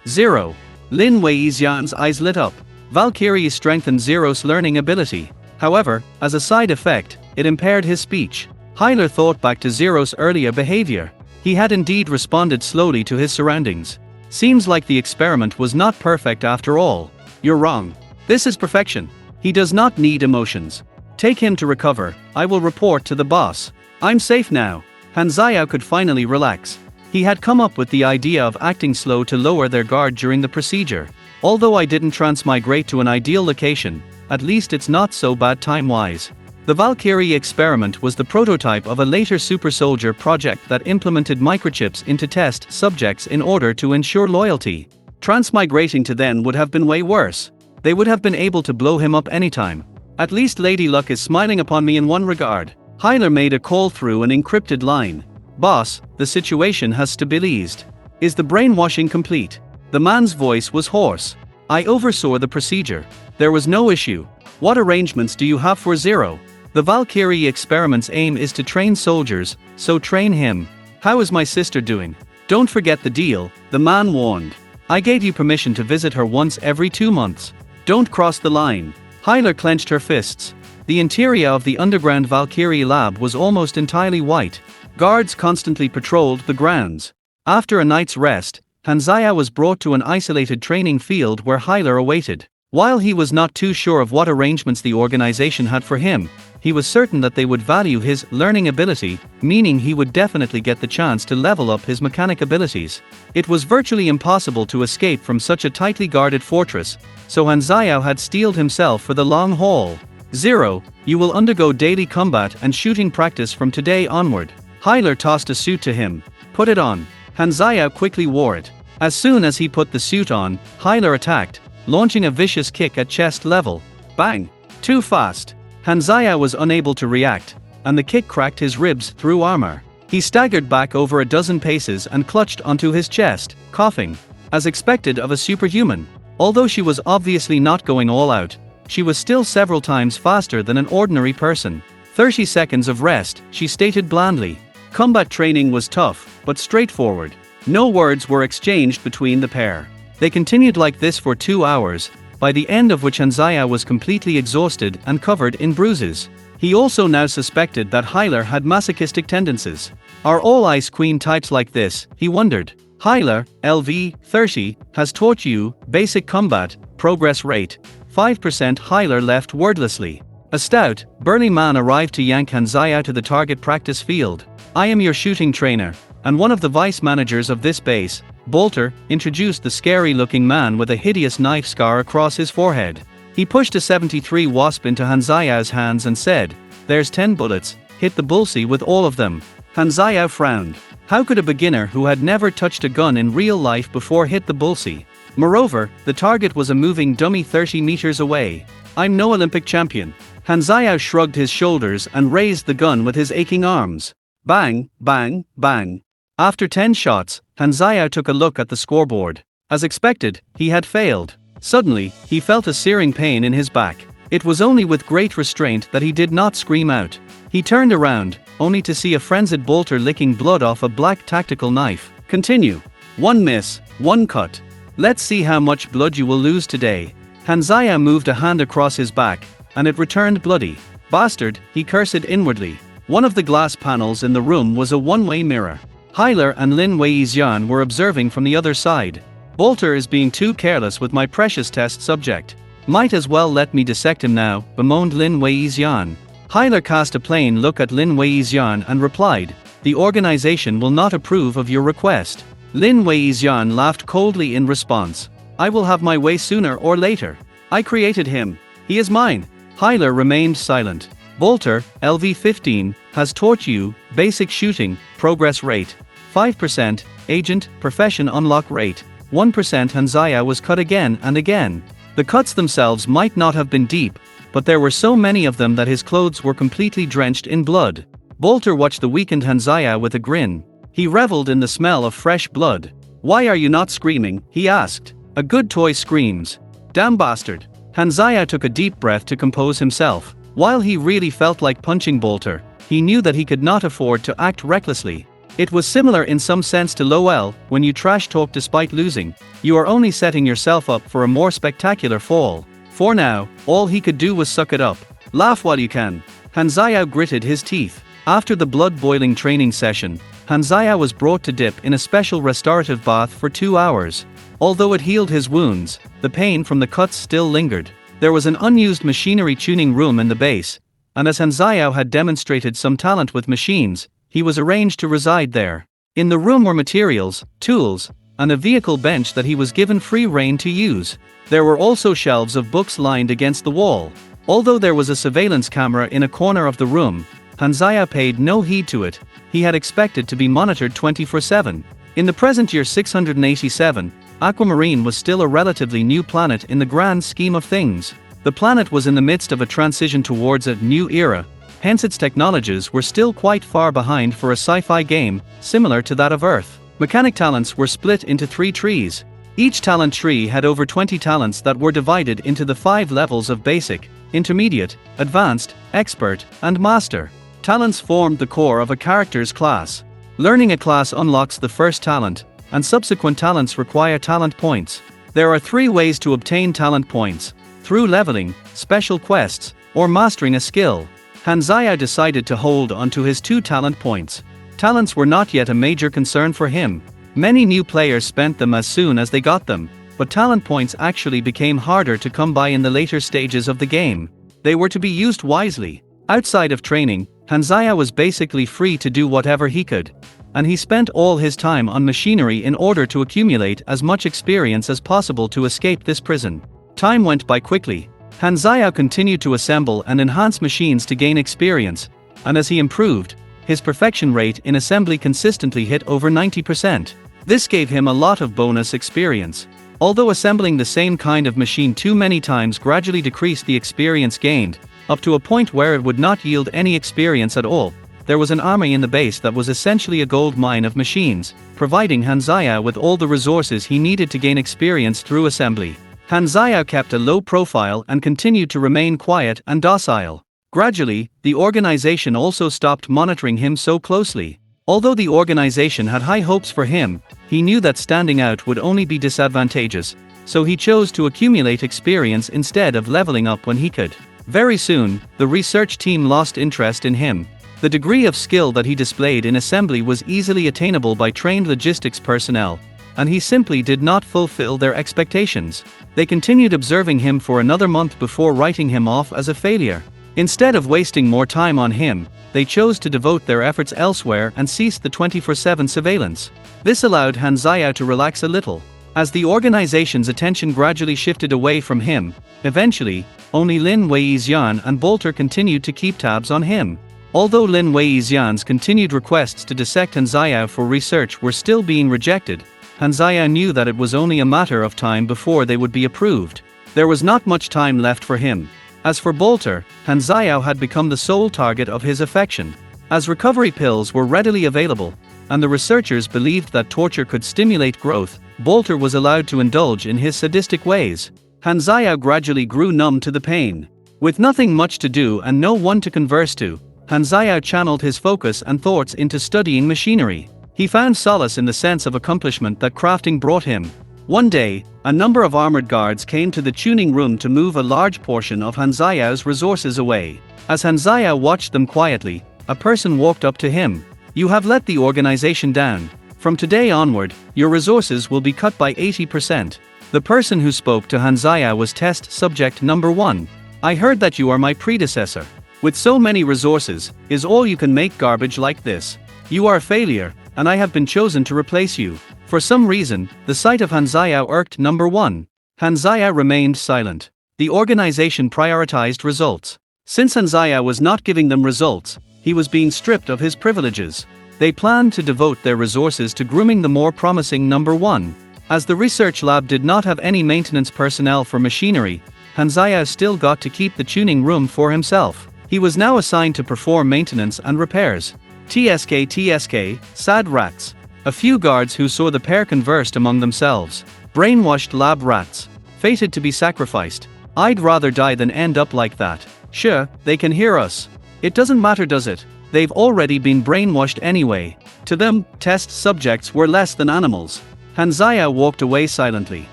Zero. Lin Weixian's eyes lit up. Valkyrie strengthened Zero's learning ability. However, as a side effect, it impaired his speech. Hyler thought back to Zero's earlier behavior. He had indeed responded slowly to his surroundings. Seems like the experiment was not perfect after all. You're wrong. This is perfection. He does not need emotions. Take him to recover. I will report to the boss. I'm safe now. Hanzaya could finally relax. He had come up with the idea of acting slow to lower their guard during the procedure. Although I didn't transmigrate to an ideal location, at least it's not so bad time-wise. The Valkyrie experiment was the prototype of a later super soldier project that implemented microchips into test subjects in order to ensure loyalty. Transmigrating to then would have been way worse. They would have been able to blow him up anytime. At least Lady Luck is smiling upon me in one regard. Hyler made a call through an encrypted line. Boss, the situation has stabilized. Is the brainwashing complete? The man's voice was hoarse. I oversaw the procedure. There was no issue. What arrangements do you have for Zero? The Valkyrie experiment's aim is to train soldiers, so train him. How is my sister doing? Don't forget the deal, the man warned. I gave you permission to visit her once every 2 months. Don't cross the line. Hyler clenched her fists. The interior of the underground Valkyrie lab was almost entirely white. Guards constantly patrolled the grounds. After a night's rest, Hanzaya was brought to an isolated training field where Hyler awaited. While he was not too sure of what arrangements the organization had for him, he was certain that they would value his learning ability, meaning he would definitely get the chance to level up his mechanic abilities. It was virtually impossible to escape from such a tightly guarded fortress, so Hanzaya had steeled himself for the long haul. Zero, you will undergo daily combat and shooting practice from today onward. Hyler tossed a suit to him. Put it on. Hanzaya quickly wore it. As soon as he put the suit on, Hyler attacked, launching a vicious kick at chest level. Bang! Too fast. Hanzaya was unable to react, and the kick cracked his ribs through armor. He staggered back over a dozen paces and clutched onto his chest, coughing. As expected of a superhuman. Although she was obviously not going all out, she was still several times faster than an ordinary person. 30 seconds of rest, she stated blandly. Combat training was tough, but straightforward. No words were exchanged between the pair. They continued like this for 2 hours, by the end of which Hanzaya was completely exhausted and covered in bruises. He also now suspected that Hyler had masochistic tendencies. Are all Ice Queen types like this, he wondered. Hyler, LV, 30, has taught you basic combat, progress rate. 5%. Hyler left wordlessly. A stout, burly man arrived to yank Hanzaya to the target practice field. I am your shooting trainer, and one of the vice managers of this base. Bolter introduced the scary-looking man with a hideous knife scar across his forehead. He pushed a 73 Wasp into Hanzaya's hands and said, "There's 10 bullets, hit the bullseye with all of them." Hanzaya frowned. How could a beginner who had never touched a gun in real life before hit the bullseye? Moreover, the target was a moving dummy 30 meters away. I'm no Olympic champion. Hanzaya shrugged his shoulders and raised the gun with his aching arms. Bang, bang, bang. After 10 shots, Hanzaya took a look at the scoreboard. As expected, he had failed. Suddenly, he felt a searing pain in his back. It was only with great restraint that he did not scream out. He turned around, only to see a frenzied Bolter licking blood off a black tactical knife. Continue. 1 miss, 1 cut. Let's see how much blood you will lose today. Hanzaya moved a hand across his back, and it returned bloody. Bastard, he cursed inwardly. One of the glass panels in the room was a one-way mirror. Hyler and Lin Weixian were observing from the other side. Bolter is being too careless with my precious test subject. Might as well let me dissect him now, bemoaned Lin Weixian. Hyler cast a plain look at Lin Weixian and replied, "The organization will not approve of your request." Lin Weixian laughed coldly in response. "I will have my way sooner or later. I created him. He is mine." Hyler remained silent. Bolter, LV-15, has taught you, basic shooting, progress rate, 5%, agent, profession unlock rate, 1%. Hanzaya was cut again and again. The cuts themselves might not have been deep, but there were so many of them that his clothes were completely drenched in blood. Bolter watched the weakened Hanzaya with a grin. He reveled in the smell of fresh blood. "Why are you not screaming?" he asked. "A good toy screams." "Damn bastard." Hanzaya took a deep breath to compose himself. While he really felt like punching Bolter, he knew that he could not afford to act recklessly. It was similar in some sense to Lowell, when you trash talk despite losing, you are only setting yourself up for a more spectacular fall. For now, all he could do was suck it up. "Laugh while you can." Hanzaya gritted his teeth. After the blood-boiling training session, Hanzaya was brought to dip in a special restorative bath for 2 hours. Although it healed his wounds, the pain from the cuts still lingered. There was an unused machinery tuning room in the base, and as Hanzaya had demonstrated some talent with machines, he was arranged to reside there. In the room were materials, tools, and a vehicle bench that he was given free rein to use. There were also shelves of books lined against the wall. Although there was a surveillance camera in a corner of the room, Hanzaya paid no heed to it. He had expected to be monitored 24/7. In the present year 687, Aquamarine was still a relatively new planet in the grand scheme of things. The planet was in the midst of a transition towards a new era, hence its technologies were still quite far behind for a sci-fi game, similar to that of Earth. Mechanic talents were split into 3 trees. Each talent tree had over 20 talents that were divided into the 5 levels of basic, intermediate, advanced, expert, and master. Talents formed the core of a character's class. Learning a class unlocks the first talent, and subsequent talents require talent points. There are 3 ways to obtain talent points: through leveling, special quests, or mastering a skill. Hanzaya decided to hold on to his 2 talent points. Talents were not yet a major concern for him. Many new players spent them as soon as they got them, but talent points actually became harder to come by in the later stages of the game. They were to be used wisely. Outside of training, Hanzaya was basically free to do whatever he could, and he spent all his time on machinery in order to accumulate as much experience as possible to escape this prison. Time went by quickly. Hanzaya continued to assemble and enhance machines to gain experience, and as he improved, his perfection rate in assembly consistently hit over 90%. This gave him a lot of bonus experience. Although assembling the same kind of machine too many times gradually decreased the experience gained, up to a point where it would not yield any experience at all, there was an army in the base that was essentially a gold mine of machines, providing Hanzaya with all the resources he needed to gain experience through assembly. Hanzaya kept a low profile and continued to remain quiet and docile. Gradually, the organization also stopped monitoring him so closely. Although the organization had high hopes for him, he knew that standing out would only be disadvantageous, so he chose to accumulate experience instead of leveling up when he could. Very soon, the research team lost interest in him. The degree of skill that he displayed in assembly was easily attainable by trained logistics personnel, and he simply did not fulfill their expectations. They continued observing him for another month before writing him off as a failure. Instead of wasting more time on him, they chose to devote their efforts elsewhere and ceased the 24/7 surveillance. This allowed Hanzaya to relax a little. As the organization's attention gradually shifted away from him, eventually, only Lin Weixian and Bolter continued to keep tabs on him. Although Lin Weixian's continued requests to dissect Hanzaya for research were still being rejected, Hanzaya knew that it was only a matter of time before they would be approved. There was not much time left for him. As for Bolter, Hanzaya had become the sole target of his affection. As recovery pills were readily available, and the researchers believed that torture could stimulate growth, Bolter was allowed to indulge in his sadistic ways. Hanzaya gradually grew numb to the pain. With nothing much to do and no one to converse to, Hanzaya channeled his focus and thoughts into studying machinery. He found solace in the sense of accomplishment that crafting brought him. One day, a number of armored guards came to the tuning room to move a large portion of Hanzaya's resources away. As Hanzaya watched them quietly, a person walked up to him. "You have let the organization down. From today onward, your resources will be cut by 80%. The person who spoke to Hanzaya was test subject number 1. "I heard that you are my predecessor. With so many resources, is all you can make garbage like this? You are a failure, and I have been chosen to replace you. For some reason, the sight of Hanzaya irked number 1. Hanzaya remained silent. The organization prioritized results. Since Hanzaya was not giving them results, he was being stripped of his privileges. They planned to devote their resources to grooming the more promising number 1. As the research lab did not have any maintenance personnel for machinery, Hanzaya still got to keep the tuning room for himself. He was now assigned to perform maintenance and repairs. TSK, sad rats. A few guards who saw the pair conversed among themselves. Brainwashed lab rats. Fated to be sacrificed. I'd rather die than end up like that. Sure, they can hear us. It doesn't matter, does it? They've already been brainwashed anyway. To them, test subjects were less than animals. Hanzaya walked away silently.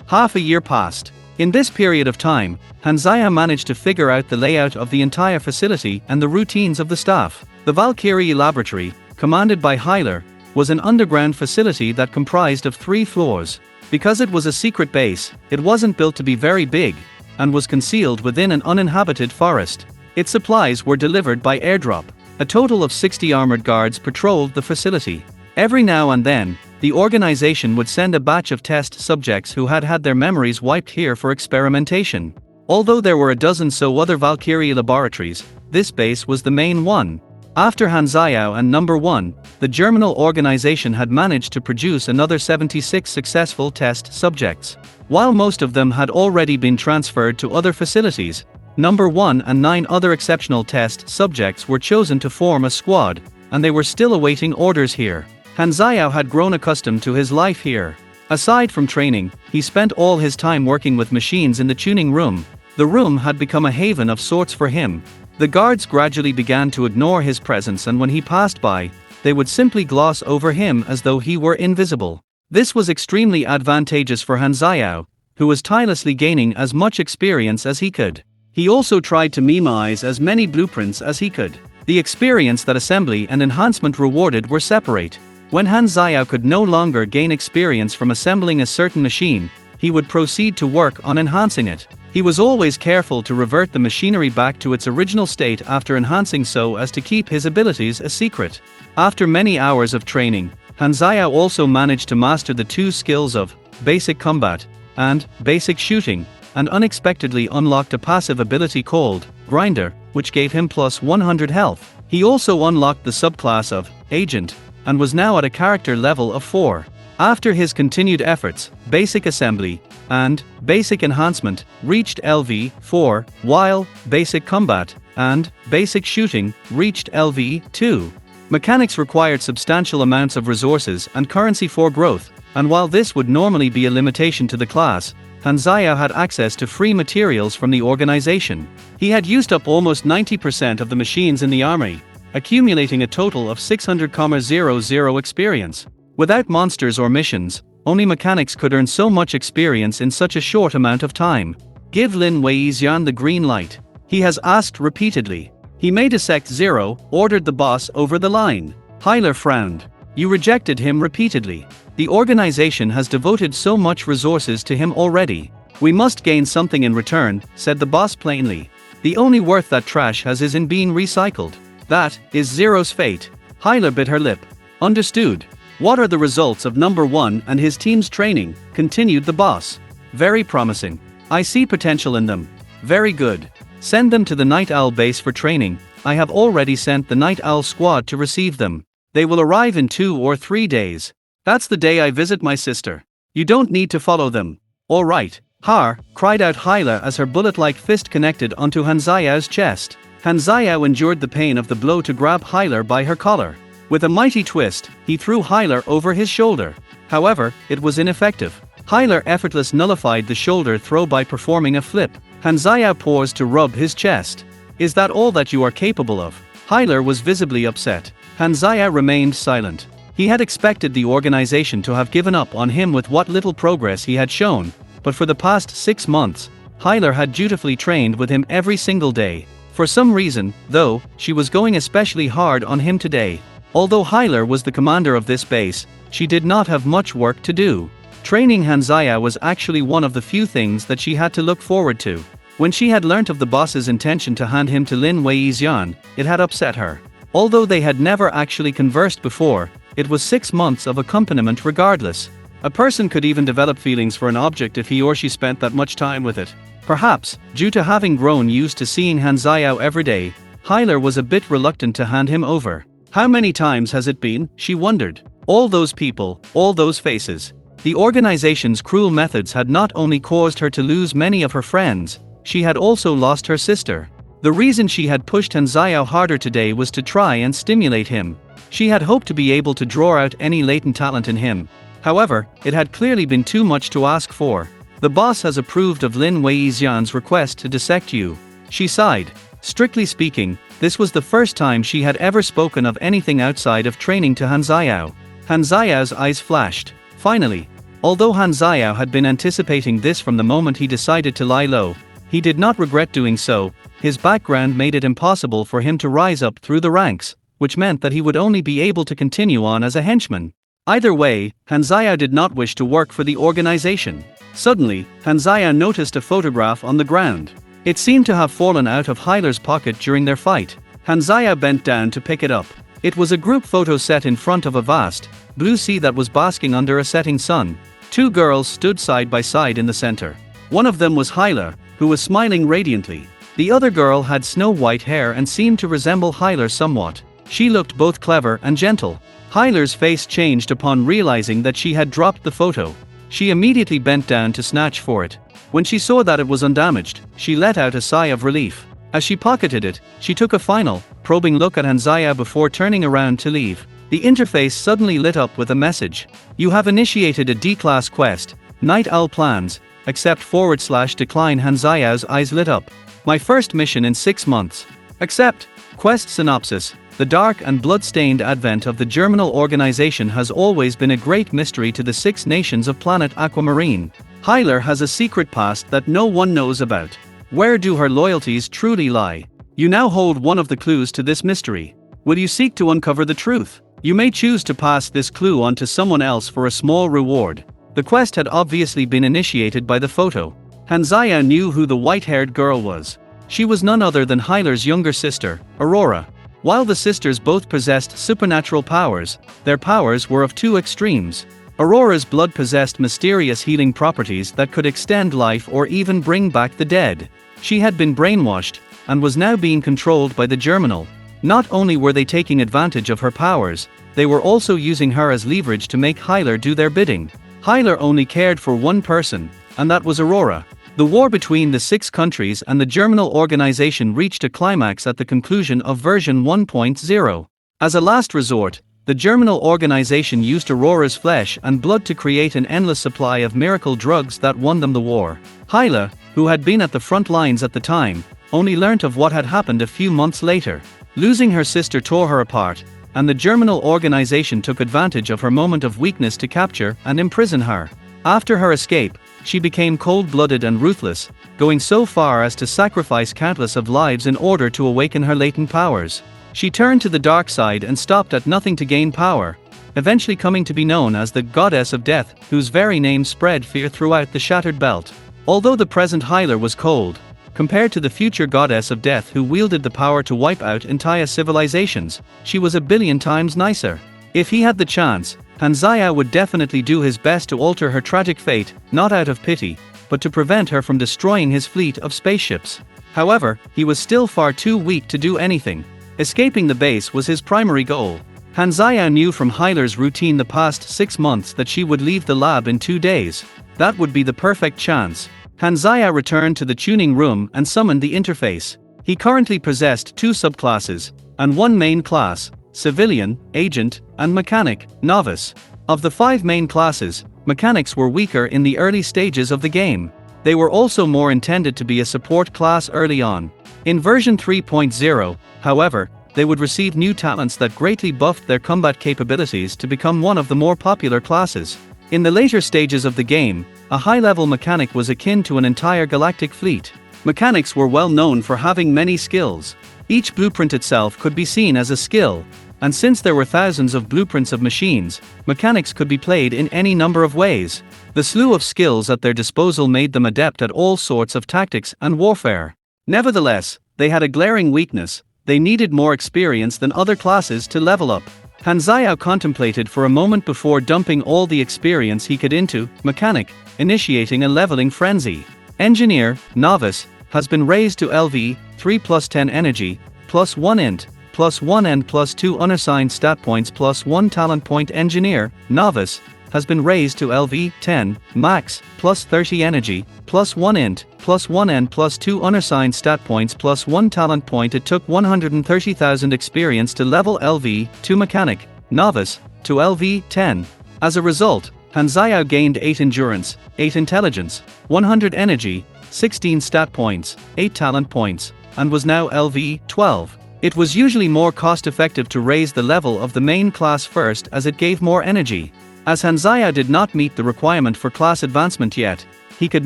Half a year passed. In this period of time, Hanzaya managed to figure out the layout of the entire facility and the routines of the staff. The Valkyrie laboratory, commanded by Hyler, was an underground facility that comprised of 3 floors. Because it was a secret base, it wasn't built to be very big, and was concealed within an uninhabited forest. Its supplies were delivered by airdrop. A total of 60 armored guards patrolled the facility. Every now and then, the organization would send a batch of test subjects who had had their memories wiped here for experimentation. Although there were a dozen so other Valkyrie laboratories, this base was the main one. After Hanzaya and number 1, the Germinal organization had managed to produce another 76 successful test subjects. While most of them had already been transferred to other facilities, number 1 and 9 other exceptional test subjects were chosen to form a squad, and they were still awaiting orders here. Hanzaya had grown accustomed to his life here. Aside from training, he spent all his time working with machines in the tuning room. The room had become a haven of sorts for him. The guards gradually began to ignore his presence, and when he passed by, they would simply gloss over him as though he were invisible. This was extremely advantageous for Hanzaya, who was tirelessly gaining as much experience as he could. He also tried to memorize as many blueprints as he could. The experience that assembly and enhancement rewarded were separate. When Hanzaya could no longer gain experience from assembling a certain machine, he would proceed to work on enhancing it. He was always careful to revert the machinery back to its original state after enhancing so as to keep his abilities a secret. After many hours of training, Hanzaya also managed to master the 2 skills of basic combat and basic shooting, and unexpectedly unlocked a passive ability called Grinder, which gave him plus 100 health. He also unlocked the subclass of Agent, and was now at a character level of 4. After his continued efforts, Basic Assembly and Basic Enhancement reached LV 4, while Basic Combat and Basic Shooting reached LV 2. Mechanics required substantial amounts of resources and currency for growth, and while this would normally be a limitation to the class, Hanzaya had access to free materials from the organization. He had used up almost 90% of the machines in the army, accumulating a total of 600,000 experience. Without monsters or missions, only mechanics could earn so much experience in such a short amount of time. Give Lin Weixian the green light. He has asked repeatedly. He may dissect 0, ordered the boss over the line. Hyler frowned. You rejected him repeatedly. The organization has devoted so much resources to him already. We must gain something in return, said the boss plainly. The only worth that trash has is in being recycled. That is Zero's fate. Hyler bit her lip. Understood. What are the results of number 1 and his team's training? Continued the boss. Very promising. I see potential in them. Very good. Send them to the Night Owl base for training. I have already sent the Night Owl squad to receive them. They will arrive in 2 or 3 days. That's the day I visit my sister. You don't need to follow them. All right. Har, cried out Hyla as her bullet-like fist connected onto Hanzaya's chest. Hanzaya endured the pain of the blow to grab Hyler by her collar. With a mighty twist, he threw Hyler over his shoulder. However, it was ineffective. Hyler effortlessly nullified the shoulder throw by performing a flip. Hanzaya paused to rub his chest. Is that all that you are capable of? Hyler was visibly upset. Hanzaya remained silent. He had expected the organization to have given up on him with what little progress he had shown, but for the past 6 months, Hyler had dutifully trained with him every single day. For some reason, though, she was going especially hard on him today. Although Hyler was the commander of this base, she did not have much work to do. Training Hanzaya was actually one of the few things that she had to look forward to. When she had learnt of the boss's intention to hand him to Lin Weixian, it had upset her. Although they had never actually conversed before, it was 6 months of accompaniment regardless. A person could even develop feelings for an object if he or she spent that much time with it. Perhaps, due to having grown used to seeing Han Xiao every day, Hyler was a bit reluctant to hand him over. How many times has it been, she wondered. All those people, all those faces. The organization's cruel methods had not only caused her to lose many of her friends, she had also lost her sister. The reason she had pushed Han Xiao harder today was to try and stimulate him. She had hoped to be able to draw out any latent talent in him. However, it had clearly been too much to ask for. The boss has approved of Lin Weixian's request to dissect you. She sighed. Strictly speaking, this was the first time she had ever spoken of anything outside of training to Han Xiao. Han Xiao's eyes flashed. Finally. Although Han Xiao had been anticipating this from the moment he decided to lie low, he did not regret doing so. His background made it impossible for him to rise up through the ranks, which meant that he would only be able to continue on as a henchman. Either way, Han Xiao did not wish to work for the organization. Suddenly, Han Xiao noticed a photograph on the ground. It seemed to have fallen out of Hyler's pocket during their fight. Han Xiao bent down to pick it up. It was a group photo set in front of a vast, blue sea that was basking under a setting sun. 2 girls stood side by side in the center. One of them was Hyler, who was smiling radiantly. The other girl had snow-white hair and seemed to resemble Hyler somewhat. She looked both clever and gentle. Hyler's face changed upon realizing that she had dropped the photo. She immediately bent down to snatch for it. When she saw that it was undamaged, she let out a sigh of relief. As she pocketed it, she took a final, probing look at Han Xiao before turning around to leave. The interface suddenly lit up with a message. You have initiated a D-class quest, Night Owl plans, accept / decline. Han Xiao's eyes lit up. My first mission in 6 months. Accept. Quest synopsis. The dark and blood-stained advent of the Germinal organization has always been a great mystery to the 6 nations of planet Aquamarine. Hyler has a secret past that no one knows about. Where do her loyalties truly lie? You now hold one of the clues to this mystery. Will you seek to uncover the truth? You may choose to pass this clue on to someone else for a small reward. The quest had obviously been initiated by the photo. Han Xiao knew who the white-haired girl was. She was none other than Hyler's younger sister, Aurora. While the sisters both possessed supernatural powers, their powers were of 2 extremes. Aurora's blood possessed mysterious healing properties that could extend life or even bring back the dead. She had been brainwashed, and was now being controlled by the Germinal. Not only were they taking advantage of her powers, they were also using her as leverage to make Hyler do their bidding. Hyler only cared for one person, and that was Aurora. The war between the 6 countries and the Germinal organization reached a climax at the conclusion of version 1.0. As a last resort, the Germinal organization used Aurora's flesh and blood to create an endless supply of miracle drugs that won them the war. Hyla, who had been at the front lines at the time, only learnt of what had happened a few months later. Losing her sister tore her apart, and the Germinal organization took advantage of her moment of weakness to capture and imprison her. After her escape, she became cold-blooded and ruthless, going so far as to sacrifice countless of lives in order to awaken her latent powers. She turned to the dark side and stopped at nothing to gain power, eventually coming to be known as the Goddess of Death, whose very name spread fear throughout the Shattered Belt. Although the present Hyler was cold, compared to the future Goddess of Death who wielded the power to wipe out entire civilizations, she was a billion times nicer. If he had the chance, Han Xiao would definitely do his best to alter her tragic fate, not out of pity, but to prevent her from destroying his fleet of spaceships. However, he was still far too weak to do anything. Escaping the base was his primary goal. Han Xiao knew from Hyler's routine the past 6 months that she would leave the lab in 2 days. That would be the perfect chance. Han Xiao returned to the tuning room and summoned the interface. He currently possessed 2 subclasses, and 1 main class, Civilian, Agent, and Mechanic, Novice. Of the 5 main classes, Mechanics were weaker in the early stages of the game. They were also more intended to be a support class early on. In version 3.0, however, they would receive new talents that greatly buffed their combat capabilities to become one of the more popular classes. In the later stages of the game, a high-level mechanic was akin to an entire galactic fleet. Mechanics were well known for having many skills. Each blueprint itself could be seen as a skill, And since there were thousands of blueprints of machines, mechanics could be played in any number of ways. The slew of skills at their disposal made them adept at all sorts of tactics and warfare. Nevertheless, they had a glaring weakness: they needed more experience than other classes to level up. Han Xiao contemplated for a moment before dumping all the experience he could into Mechanic, initiating a leveling frenzy. Engineer, Novice, has been raised to LV 3 plus 10 energy, plus 1 int, plus 1 and plus 2 unassigned stat points plus 1 talent point. Engineer, Novice, has been raised to LV 10, max, plus 30 energy, plus 1 int, plus 1 and plus 2 unassigned stat points plus 1 talent point. It took 130,000 experience to level LV 2 Mechanic, Novice, to LV 10. As a result, Han Xiao gained 8 endurance, 8 intelligence, 100 energy, 16 stat points, 8 talent points, and was now LV 12. It was usually more cost-effective to raise the level of the main class first, as it gave more energy. As Han Xiao did not meet the requirement for class advancement yet, he could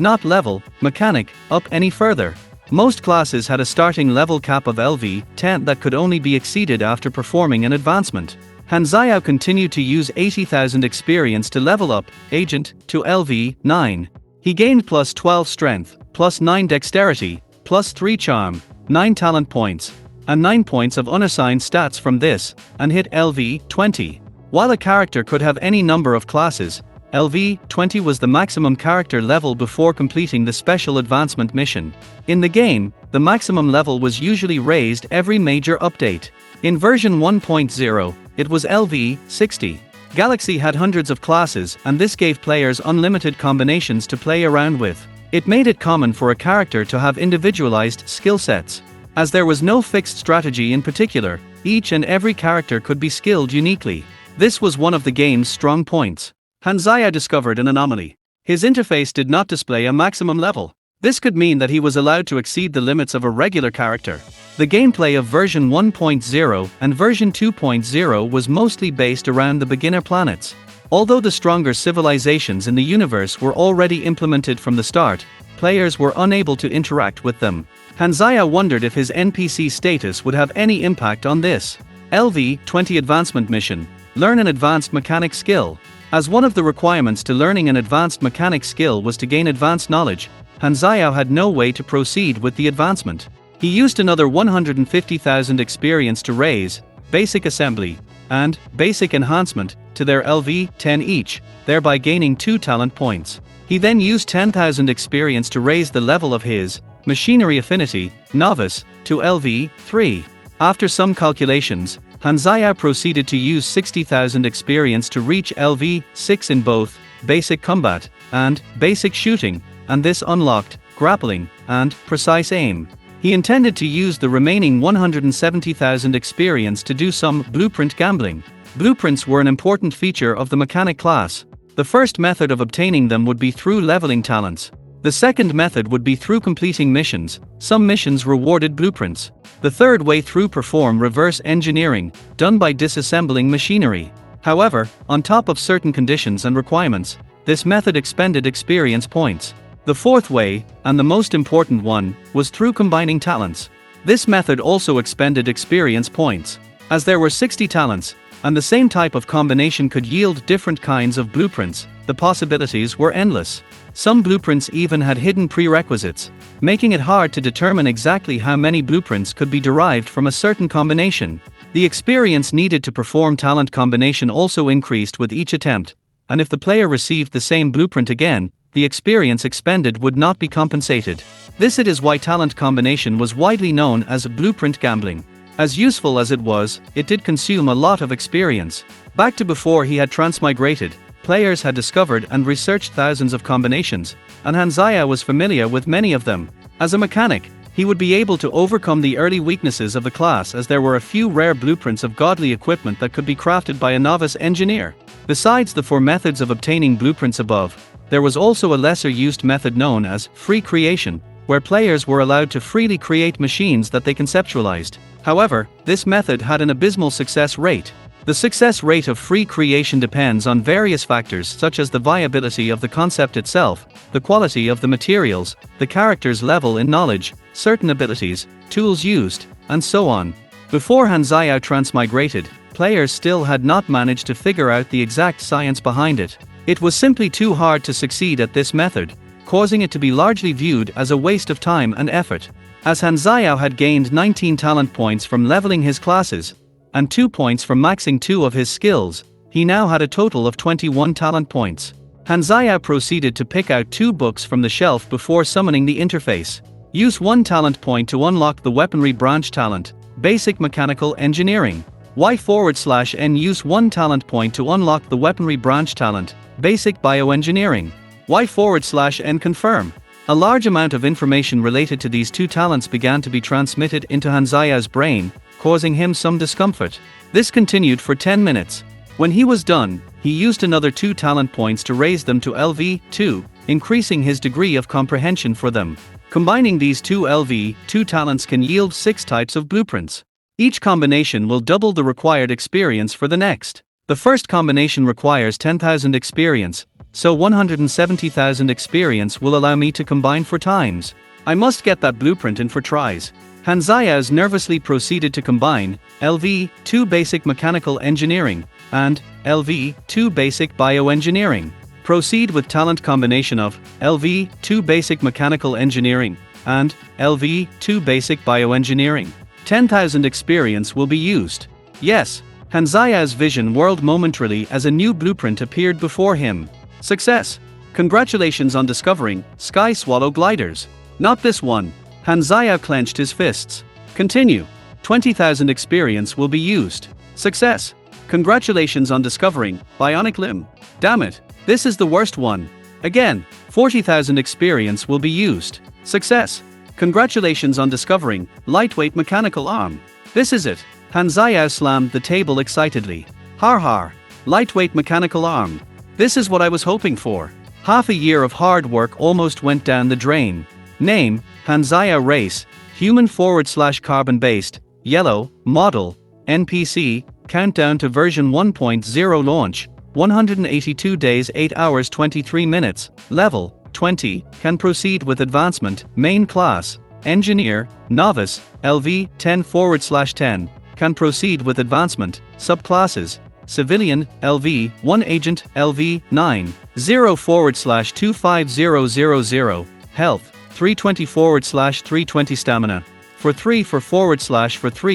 not level Mechanic up any further. Most classes had a starting level cap of LV 10 that could only be exceeded after performing an advancement. Han Xiao continued to use 80,000 experience to level up Agent to LV 9. He gained plus 12 strength, plus 9 dexterity, plus 3 charm, 9 talent points, and 9 points of unassigned stats from this, and hit LV 20. While a character could have any number of classes, LV 20 was the maximum character level before completing the special advancement mission. In the game, the maximum level was usually raised every major update. In version 1.0, it was LV 60. Galaxy had hundreds of classes, and this gave players unlimited combinations to play around with. It made it common for a character to have individualized skill sets. As there was no fixed strategy in particular, each and every character could be skilled uniquely. This was one of the game's strong points. Han Xiao discovered an anomaly. His interface did not display a maximum level. This could mean that he was allowed to exceed the limits of a regular character. The gameplay of version 1.0 and version 2.0 was mostly based around the beginner planets. Although the stronger civilizations in the universe were already implemented from the start, players were unable to interact with them. Han Xiao wondered if his NPC status would have any impact on this. LV 20 Advancement Mission. Learn an advanced mechanic skill. As one of the requirements to learning an advanced mechanic skill was to gain advanced knowledge, Han Xiao had no way to proceed with the advancement. He used another 150,000 experience to raise Basic Assembly and Basic Enhancement to their LV 10 each, thereby gaining 2 talent points. He then used 10,000 experience to raise the level of his Machinery Affinity, Novice, to LV 3. After some calculations, Han Xiao proceeded to use 60,000 experience to reach LV 6 in both Basic Combat and Basic Shooting, and this unlocked Grappling and Precise Aim. He intended to use the remaining 170,000 experience to do some blueprint gambling. Blueprints were an important feature of the mechanic class. The first method of obtaining them would be through leveling talents. The second method would be through completing missions. Some missions rewarded blueprints. The third way through perform reverse engineering, done by disassembling machinery. However, on top of certain conditions and requirements, this method expended experience points. The fourth way, and the most important one, was through combining talents. This method also expended experience points. As there were 60 talents, and the same type of combination could yield different kinds of blueprints, the possibilities were endless. Some blueprints even had hidden prerequisites, making it hard to determine exactly how many blueprints could be derived from a certain combination. The experience needed to perform talent combination also increased with each attempt, and if the player received the same blueprint again, the experience expended would not be compensated. This is why talent combination was widely known as blueprint gambling. As useful as it was, it did consume a lot of experience. Back to before he had transmigrated, players had discovered and researched thousands of combinations, and Han Xiao was familiar with many of them. As a mechanic, he would be able to overcome the early weaknesses of the class, as there were a few rare blueprints of godly equipment that could be crafted by a novice engineer. Besides the 4 methods of obtaining blueprints above, there was also a lesser used method known as free creation, where players were allowed to freely create machines that they conceptualized. However, this method had an abysmal success rate. The success rate of free creation depends on various factors such as the viability of the concept itself, the quality of the materials, the character's level in knowledge, certain abilities, tools used, and so on. Before Han Xiao transmigrated, players still had not managed to figure out the exact science behind it. It was simply too hard to succeed at this method, causing it to be largely viewed as a waste of time and effort. As Hanzhao had gained 19 talent points from leveling his classes, and 2 points from maxing 2 of his skills, he now had a total of 21 talent points. Hanzhao proceeded to pick out 2 books from the shelf before summoning the interface. Use 1 talent point to unlock the weaponry branch talent, Basic Mechanical Engineering. Y/N use 1 talent point to unlock the weaponry branch talent, Basic Bioengineering. Y/N confirm. A large amount of information related to these 2 talents began to be transmitted into Hanzaya's brain, causing him some discomfort. This continued for 10 minutes. When he was done, he used another 2 talent points to raise them to LV2, increasing his degree of comprehension for them. Combining these 2 LV2 talents can yield 6 types of blueprints. Each combination will double the required experience for the next. The first combination requires 10,000 experience, so 170,000 experience will allow me to combine 4 times. I must get that blueprint in 4 tries. Hanzhao nervously proceeded to combine LV2 Basic Mechanical Engineering and LV2 Basic Bioengineering. Proceed with talent combination of LV2 Basic Mechanical Engineering and LV2 Basic Bioengineering. 10,000 experience will be used. Yes, Hanzaya's vision whirled momentarily as a new blueprint appeared before him. Success! Congratulations on discovering Sky Swallow Gliders. Not this one. Hanzhao clenched his fists. Continue. 20,000 experience will be used. Success! Congratulations on discovering Bionic Limb. Damn it, this is the worst one. Again, 40,000 experience will be used. Success! Congratulations on discovering Lightweight Mechanical Arm. This is it. Hanzhao slammed the table excitedly. Har har. Lightweight Mechanical Arm. This is what I was hoping for. Half a year of hard work almost went down the drain. Name, Hanzhao Race, Human/Carbon-based, Yellow, Model, NPC, Countdown to version 1.0 launch, 182 days 8 hours 23 minutes, Level, 20, can proceed with advancement, Main Class, Engineer, Novice, LV, 10/10, can proceed with advancement, Subclasses, Civilian, LV, 1 Agent, LV, 9, 0/25000, Health, 320/320 Stamina, for 3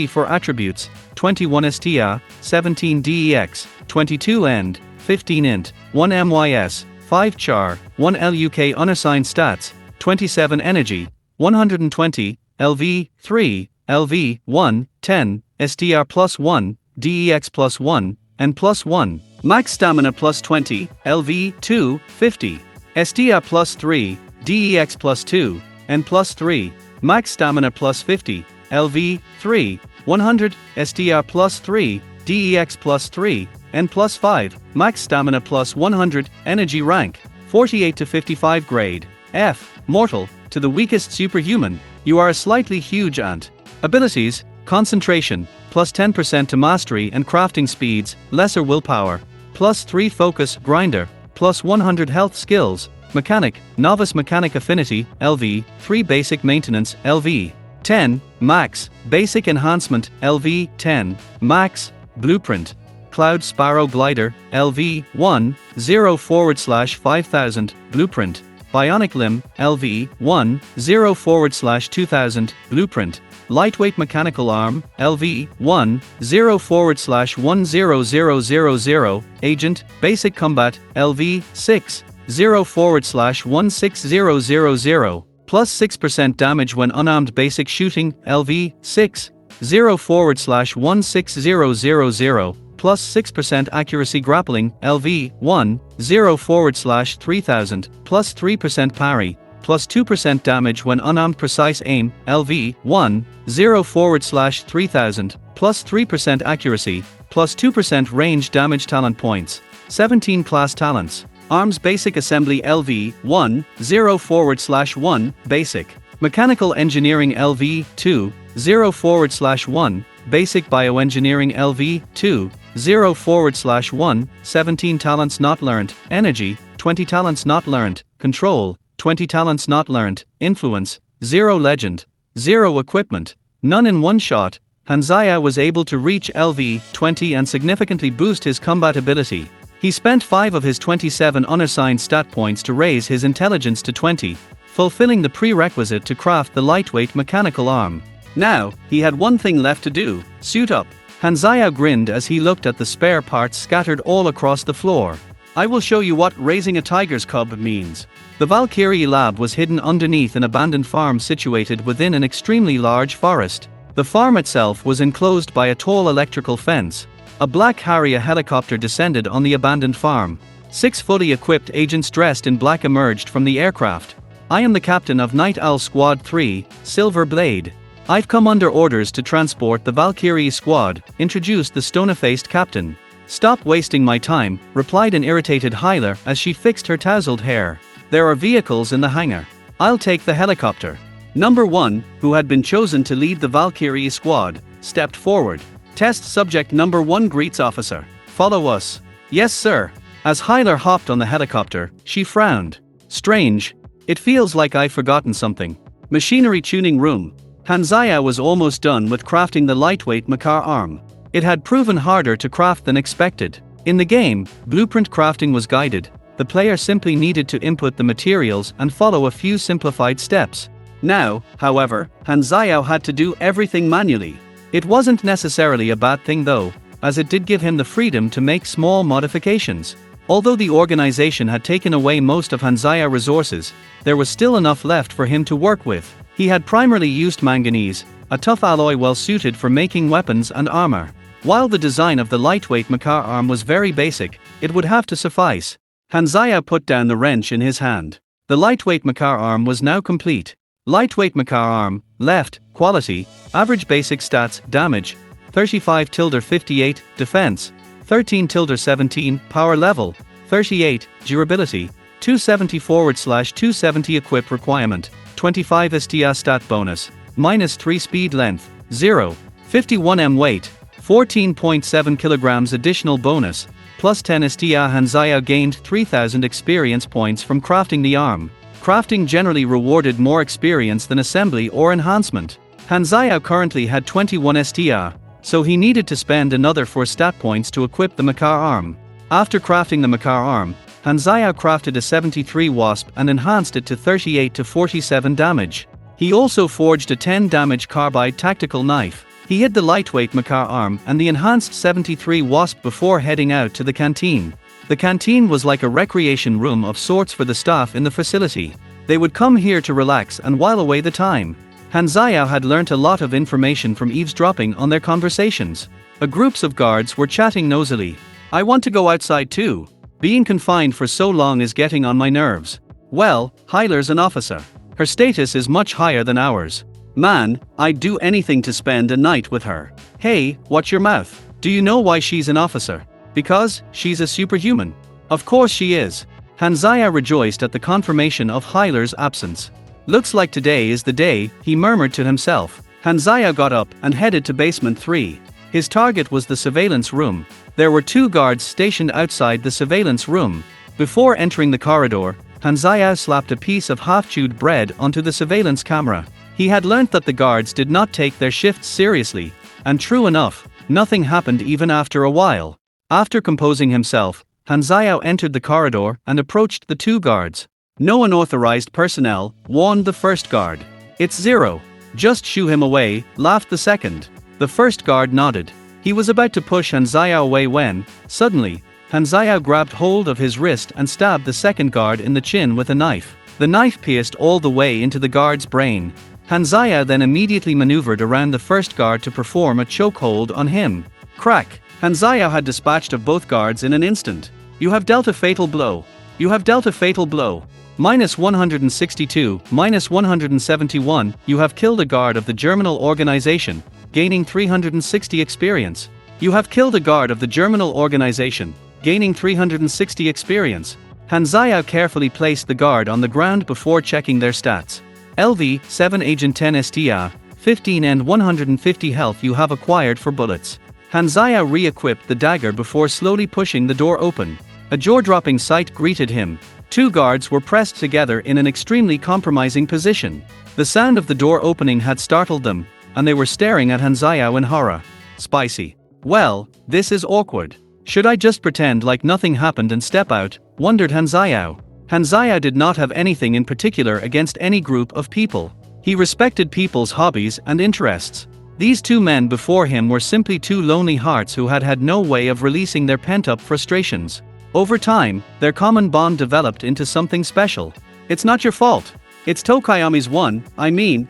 for Attributes, 21 STA, 17 DEX, 22 END, 15 INT, 1 MYS, 5 CHAR, 1 LUK unassigned stats, 27 Energy, 120, LV, 3, LV, 1, 10, STR +1, DEX +1, and +1, Max Stamina +20, LV, 2, 50, STR +3, DEX +2, and +3, Max Stamina +50, LV, 3, 100, STR +3, DEX +3, and +5, Max Stamina +100, Energy Rank, 48 to 55 Grade, F, Mortal, to the weakest superhuman, you are a slightly huge ant. Abilities, Concentration, +10% to Mastery and Crafting Speeds, Lesser Willpower, +3 Focus, Grinder, +100 Health Skills, Mechanic, Novice Mechanic Affinity, LV, 3 Basic Maintenance, LV, 10, Max, Basic Enhancement, LV, 10, Max, Blueprint, Cloud Sparrow Glider, LV, 1, 0/5000, Blueprint, Bionic Limb, LV, 1, 0/2000, Blueprint, Lightweight Mechanical Arm, LV, 1, 0/10000, Agent, Basic Combat, LV, 6, 0/16000, +6% damage when unarmed basic shooting, LV, 6, 0/16000, +6% accuracy grappling, LV, 1, 0/3000, +3% parry, +2% damage when unarmed precise aim, LV, 1, 0/3000, +3% accuracy, +2% range damage talent points, 17 class talents. Arms Basic Assembly LV, 1, 0/1, Basic. Mechanical Engineering LV, 2, 0/1, Basic Bioengineering LV, 2, 0/1, 17 talents not learned, Energy, 20 talents not learned, Control, 20 talents not learned, Influence, 0 Legend, 0 Equipment, none in one shot. Hanzaya was able to reach LV 20 and significantly boost his combat ability. He spent 5 of his 27 unassigned stat points to raise his intelligence to 20, fulfilling the prerequisite to craft the lightweight mechanical arm. Now, he had one thing left to do: suit up. Hanzaya grinned as he looked at the spare parts scattered all across the floor. I will show you what raising a tiger's cub means. The Valkyrie lab was hidden underneath an abandoned farm situated within an extremely large forest. The farm itself was enclosed by a tall electrical fence. A black Harrier helicopter descended on the abandoned farm. 6 fully equipped agents dressed in black emerged from the aircraft. I am the captain of Night Owl Squad 3, Silver Blade. I've come under orders to transport the Valkyrie squad, introduced the stone-faced captain. Stop wasting my time, replied an irritated Hyler as she fixed her tousled hair. There are vehicles in the hangar. I'll take the helicopter. Number 1, who had been chosen to lead the Valkyrie squad, stepped forward. Test subject number 1 greets officer. Follow us. Yes sir. As Hyler hopped on the helicopter, she frowned. Strange. It feels like I've forgotten something. Machinery tuning room. Hanzaya was almost done with crafting the lightweight Makar arm. It had proven harder to craft than expected. In the game, blueprint crafting was guided. The player simply needed to input the materials and follow a few simplified steps. Now, however, Hanzaya had to do everything manually. It wasn't necessarily a bad thing though, as it did give him the freedom to make small modifications. Although the organization had taken away most of Hanzaya resources, there was still enough left for him to work with. He had primarily used manganese, a tough alloy well suited for making weapons and armor. While the design of the lightweight Makar arm was very basic, it would have to suffice. Hanzaya put down the wrench in his hand. The lightweight Makar arm was now complete. Lightweight Makar arm, left, quality, average basic stats, damage, 35-58, defense, 13-17, power level, 38, durability, 270/270 equip requirement, 25 STR stat bonus, -3 speed length, 0, 51 m weight, 14.7 kilograms additional bonus, plus 10 STR. Hanzaya gained 3000 experience points from crafting the arm. Crafting generally rewarded more experience than assembly or enhancement. Hanzaya currently had 21 STR, so he needed to spend another 4 stat points to equip the Makar arm. After crafting the Makar arm, Hanzaya crafted a 73 Wasp and enhanced it to 38-47 damage. He also forged a 10 damage carbide tactical knife. He hid the lightweight Makar arm and the enhanced 73 Wasp before heading out to the canteen. The canteen was like a recreation room of sorts for the staff in the facility. They would come here to relax and while away the time. Hanzaya had learnt a lot of information from eavesdropping on their conversations. Groups of guards were chatting nosily. I want to go outside too. Being confined for so long is getting on my nerves. Well, Hyler's an officer. Her status is much higher than ours. Man, I'd do anything to spend a night with her. Hey, watch your mouth. Do you know why she's an officer? Because she's a superhuman. Of course she is. Hanzaya rejoiced at the confirmation of Hyler's absence. Looks like today is the day, he murmured to himself. Hanzaya got up and headed to basement 3. His target was the surveillance room. There were 2 guards stationed outside the surveillance room. Before entering the corridor, Hanzaya slapped a piece of half-chewed bread onto the surveillance camera. He had learnt that the guards did not take their shifts seriously, and true enough, nothing happened even after a while. After composing himself, Hanzaya entered the corridor and approached the 2 guards. No unauthorized personnel, warned the first guard. It's 0. Just shoo him away, laughed the second. The first guard nodded. He was about to push Hanzaya away when, suddenly, Hanzaya grabbed hold of his wrist and stabbed the second guard in the chin with a knife. The knife pierced all the way into the guard's brain. Hanzaya then immediately maneuvered around the first guard to perform a chokehold on him. Crack! Hanzaya had dispatched of both guards in an instant. You have dealt a fatal blow. You have dealt a fatal blow. -162, -171, you have killed a guard of the Germinal organization, gaining 360 experience. You have killed a guard of the Germinal organization, gaining 360 experience. Hanzaya carefully placed the guard on the ground before checking their stats. LV, 7 Agent 10 STR, 15 and 150 health you have acquired for bullets. Hanzaya re-equipped the dagger before slowly pushing the door open. A jaw-dropping sight greeted him. 2 guards were pressed together in an extremely compromising position. The sound of the door opening had startled them. and they were staring at Han Xiao in horror. Spicy. Well, this is awkward. Should I just pretend like nothing happened and step out? Wondered Han Xiao. Han Xiao did not have anything in particular against any group of people. He respected people's hobbies and interests. These two men before him were simply two lonely hearts who had had no way of releasing their pent-up frustrations. Over time, their common bond developed into something special. It's not your fault. It's Tokayami's one,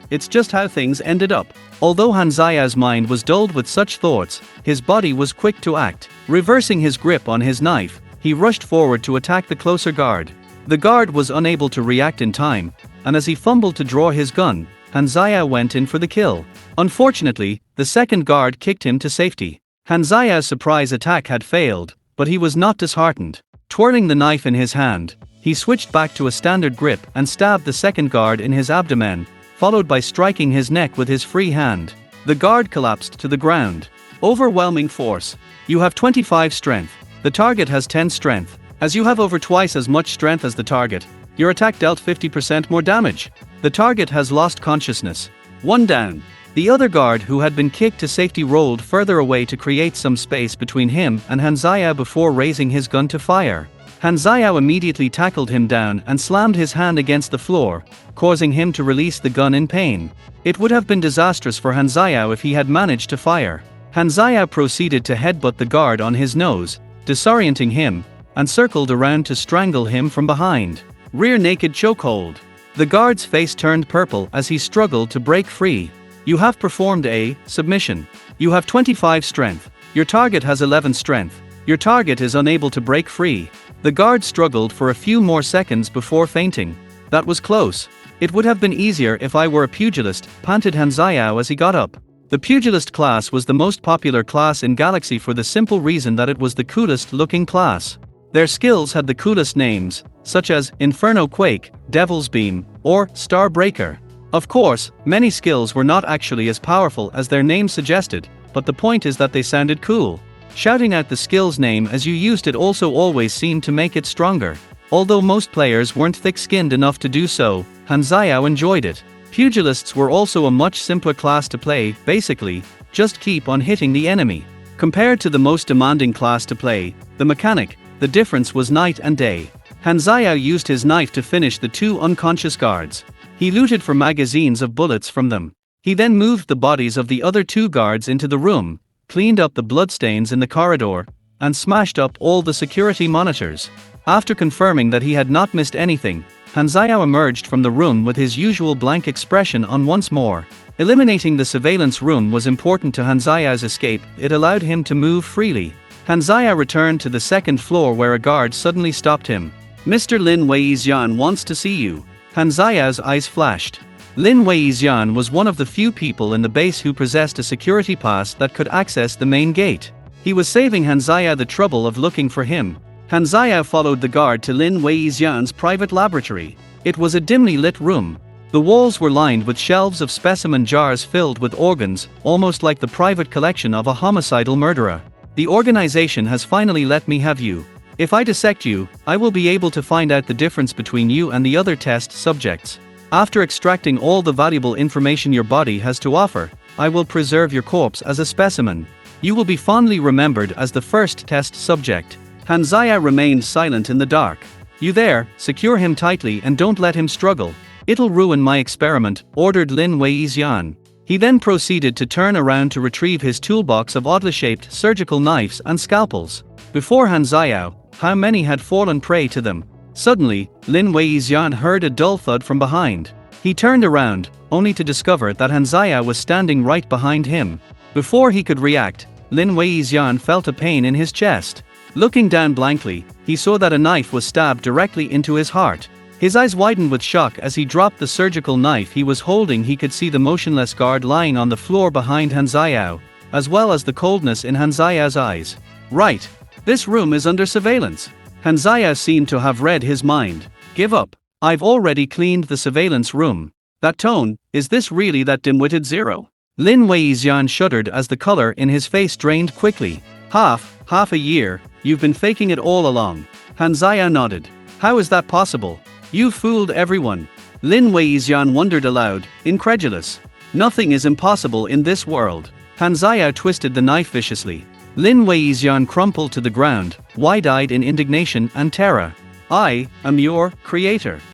it's just how things ended up. Although Han Xiao's mind was dulled with such thoughts, his body was quick to act. Reversing his grip on his knife, he rushed forward to attack the closer guard. The guard was unable to react in time, and as he fumbled to draw his gun, Han Xiao went in for the kill. Unfortunately, the second guard kicked him to safety. Han Xiao's surprise attack had failed, but he was not disheartened. Twirling the knife in his hand, he switched back to a standard grip and stabbed the second guard in his abdomen, followed by striking his neck with his free hand. The guard collapsed to the ground. Overwhelming force. You have 25 strength. The target has 10 strength. As you have over twice as much strength as the target, your attack dealt 50% more damage. The target has lost consciousness. 1 down. The other guard who had been kicked to safety rolled further away to create some space between him and Han Xiao before raising his gun to fire. Han Xiao immediately tackled him down and slammed his hand against the floor, causing him to release the gun in pain. It would have been disastrous for Han Xiao if he had managed to fire. Han Xiao proceeded to headbutt the guard on his nose, disorienting him, and circled around to strangle him from behind. Rear naked chokehold. The guard's face turned purple as he struggled to break free. You have performed a submission. You have 25 strength. Your target has 11 strength. Your target is unable to break free. The guard struggled for a few more seconds before fainting. That was close. It would have been easier if I were a pugilist, panted Han Xiao as he got up. The pugilist class was the most popular class in Galaxy for the simple reason that it was the coolest looking class. Their skills had the coolest names, such as Inferno Quake, Devil's Beam, or Star Breaker. Of course, many skills were not actually as powerful as their names suggested, but the point is that they sounded cool. Shouting out the skill's name as you used it also always seemed to make it stronger. Although most players weren't thick-skinned enough to do so, Han Xiao enjoyed it. Pugilists were also a much simpler class to play, basically, just keep on hitting the enemy. Compared to the most demanding class to play, the mechanic, the difference was night and day. Han Xiao used his knife to finish the two unconscious guards. He looted for magazines of bullets from them. He then moved the bodies of the other two guards into the room, cleaned up the bloodstains in the corridor, and smashed up all the security monitors. After confirming that he had not missed anything, Han Xiao emerged from the room with his usual blank expression on once more. Eliminating the surveillance room was important to Han Xiao's escape. It allowed him to move freely. Han Xiao returned to the second floor where a guard suddenly stopped him. Mr. Lin Weixian wants to see you. Han Xiao's eyes flashed. Lin Weixian was one of the few people in the base who possessed a security pass that could access the main gate. He was saving Han Xiao the trouble of looking for him. Han Xiao followed the guard to Lin Weixian's private laboratory. It was a dimly lit room. The walls were lined with shelves of specimen jars filled with organs, almost like the private collection of a homicidal murderer. The organization has finally let me have you. If I dissect you, I will be able to find out the difference between you and the other test subjects. After extracting all the valuable information your body has to offer, I will preserve your corpse as a specimen. You will be fondly remembered as the first test subject. Han Xiao remained silent in the dark. You there, secure him tightly and don't let him struggle. It'll ruin my experiment, ordered Lin Weixian. He then proceeded to turn around to retrieve his toolbox of oddly shaped surgical knives and scalpels. Before Han Xiao, how many had fallen prey to them? Suddenly, Lin Weixian heard a dull thud from behind. He turned around, only to discover that Han Xiao was standing right behind him. Before he could react, Lin Weixian felt a pain in his chest. Looking down blankly, he saw that a knife was stabbed directly into his heart. His eyes widened with shock as he dropped the surgical knife he was holding. He could see the motionless guard lying on the floor behind Han Xiao, as well as the coldness in Han Xiao's eyes. Right. This room is under surveillance. Han Xiao seemed to have read his mind. Give up. I've already cleaned the surveillance room. That tone, is this really that dim-witted Zero? Lin Weixian shuddered as the color in his face drained quickly. Half a year, you've been faking it all along. Han Xiao nodded. How is that possible? You fooled everyone. Lin Weixian wondered aloud, incredulous. Nothing is impossible in this world. Han Xiao twisted the knife viciously. Lin Weixian crumpled to the ground, wide-eyed in indignation and terror. I am your creator.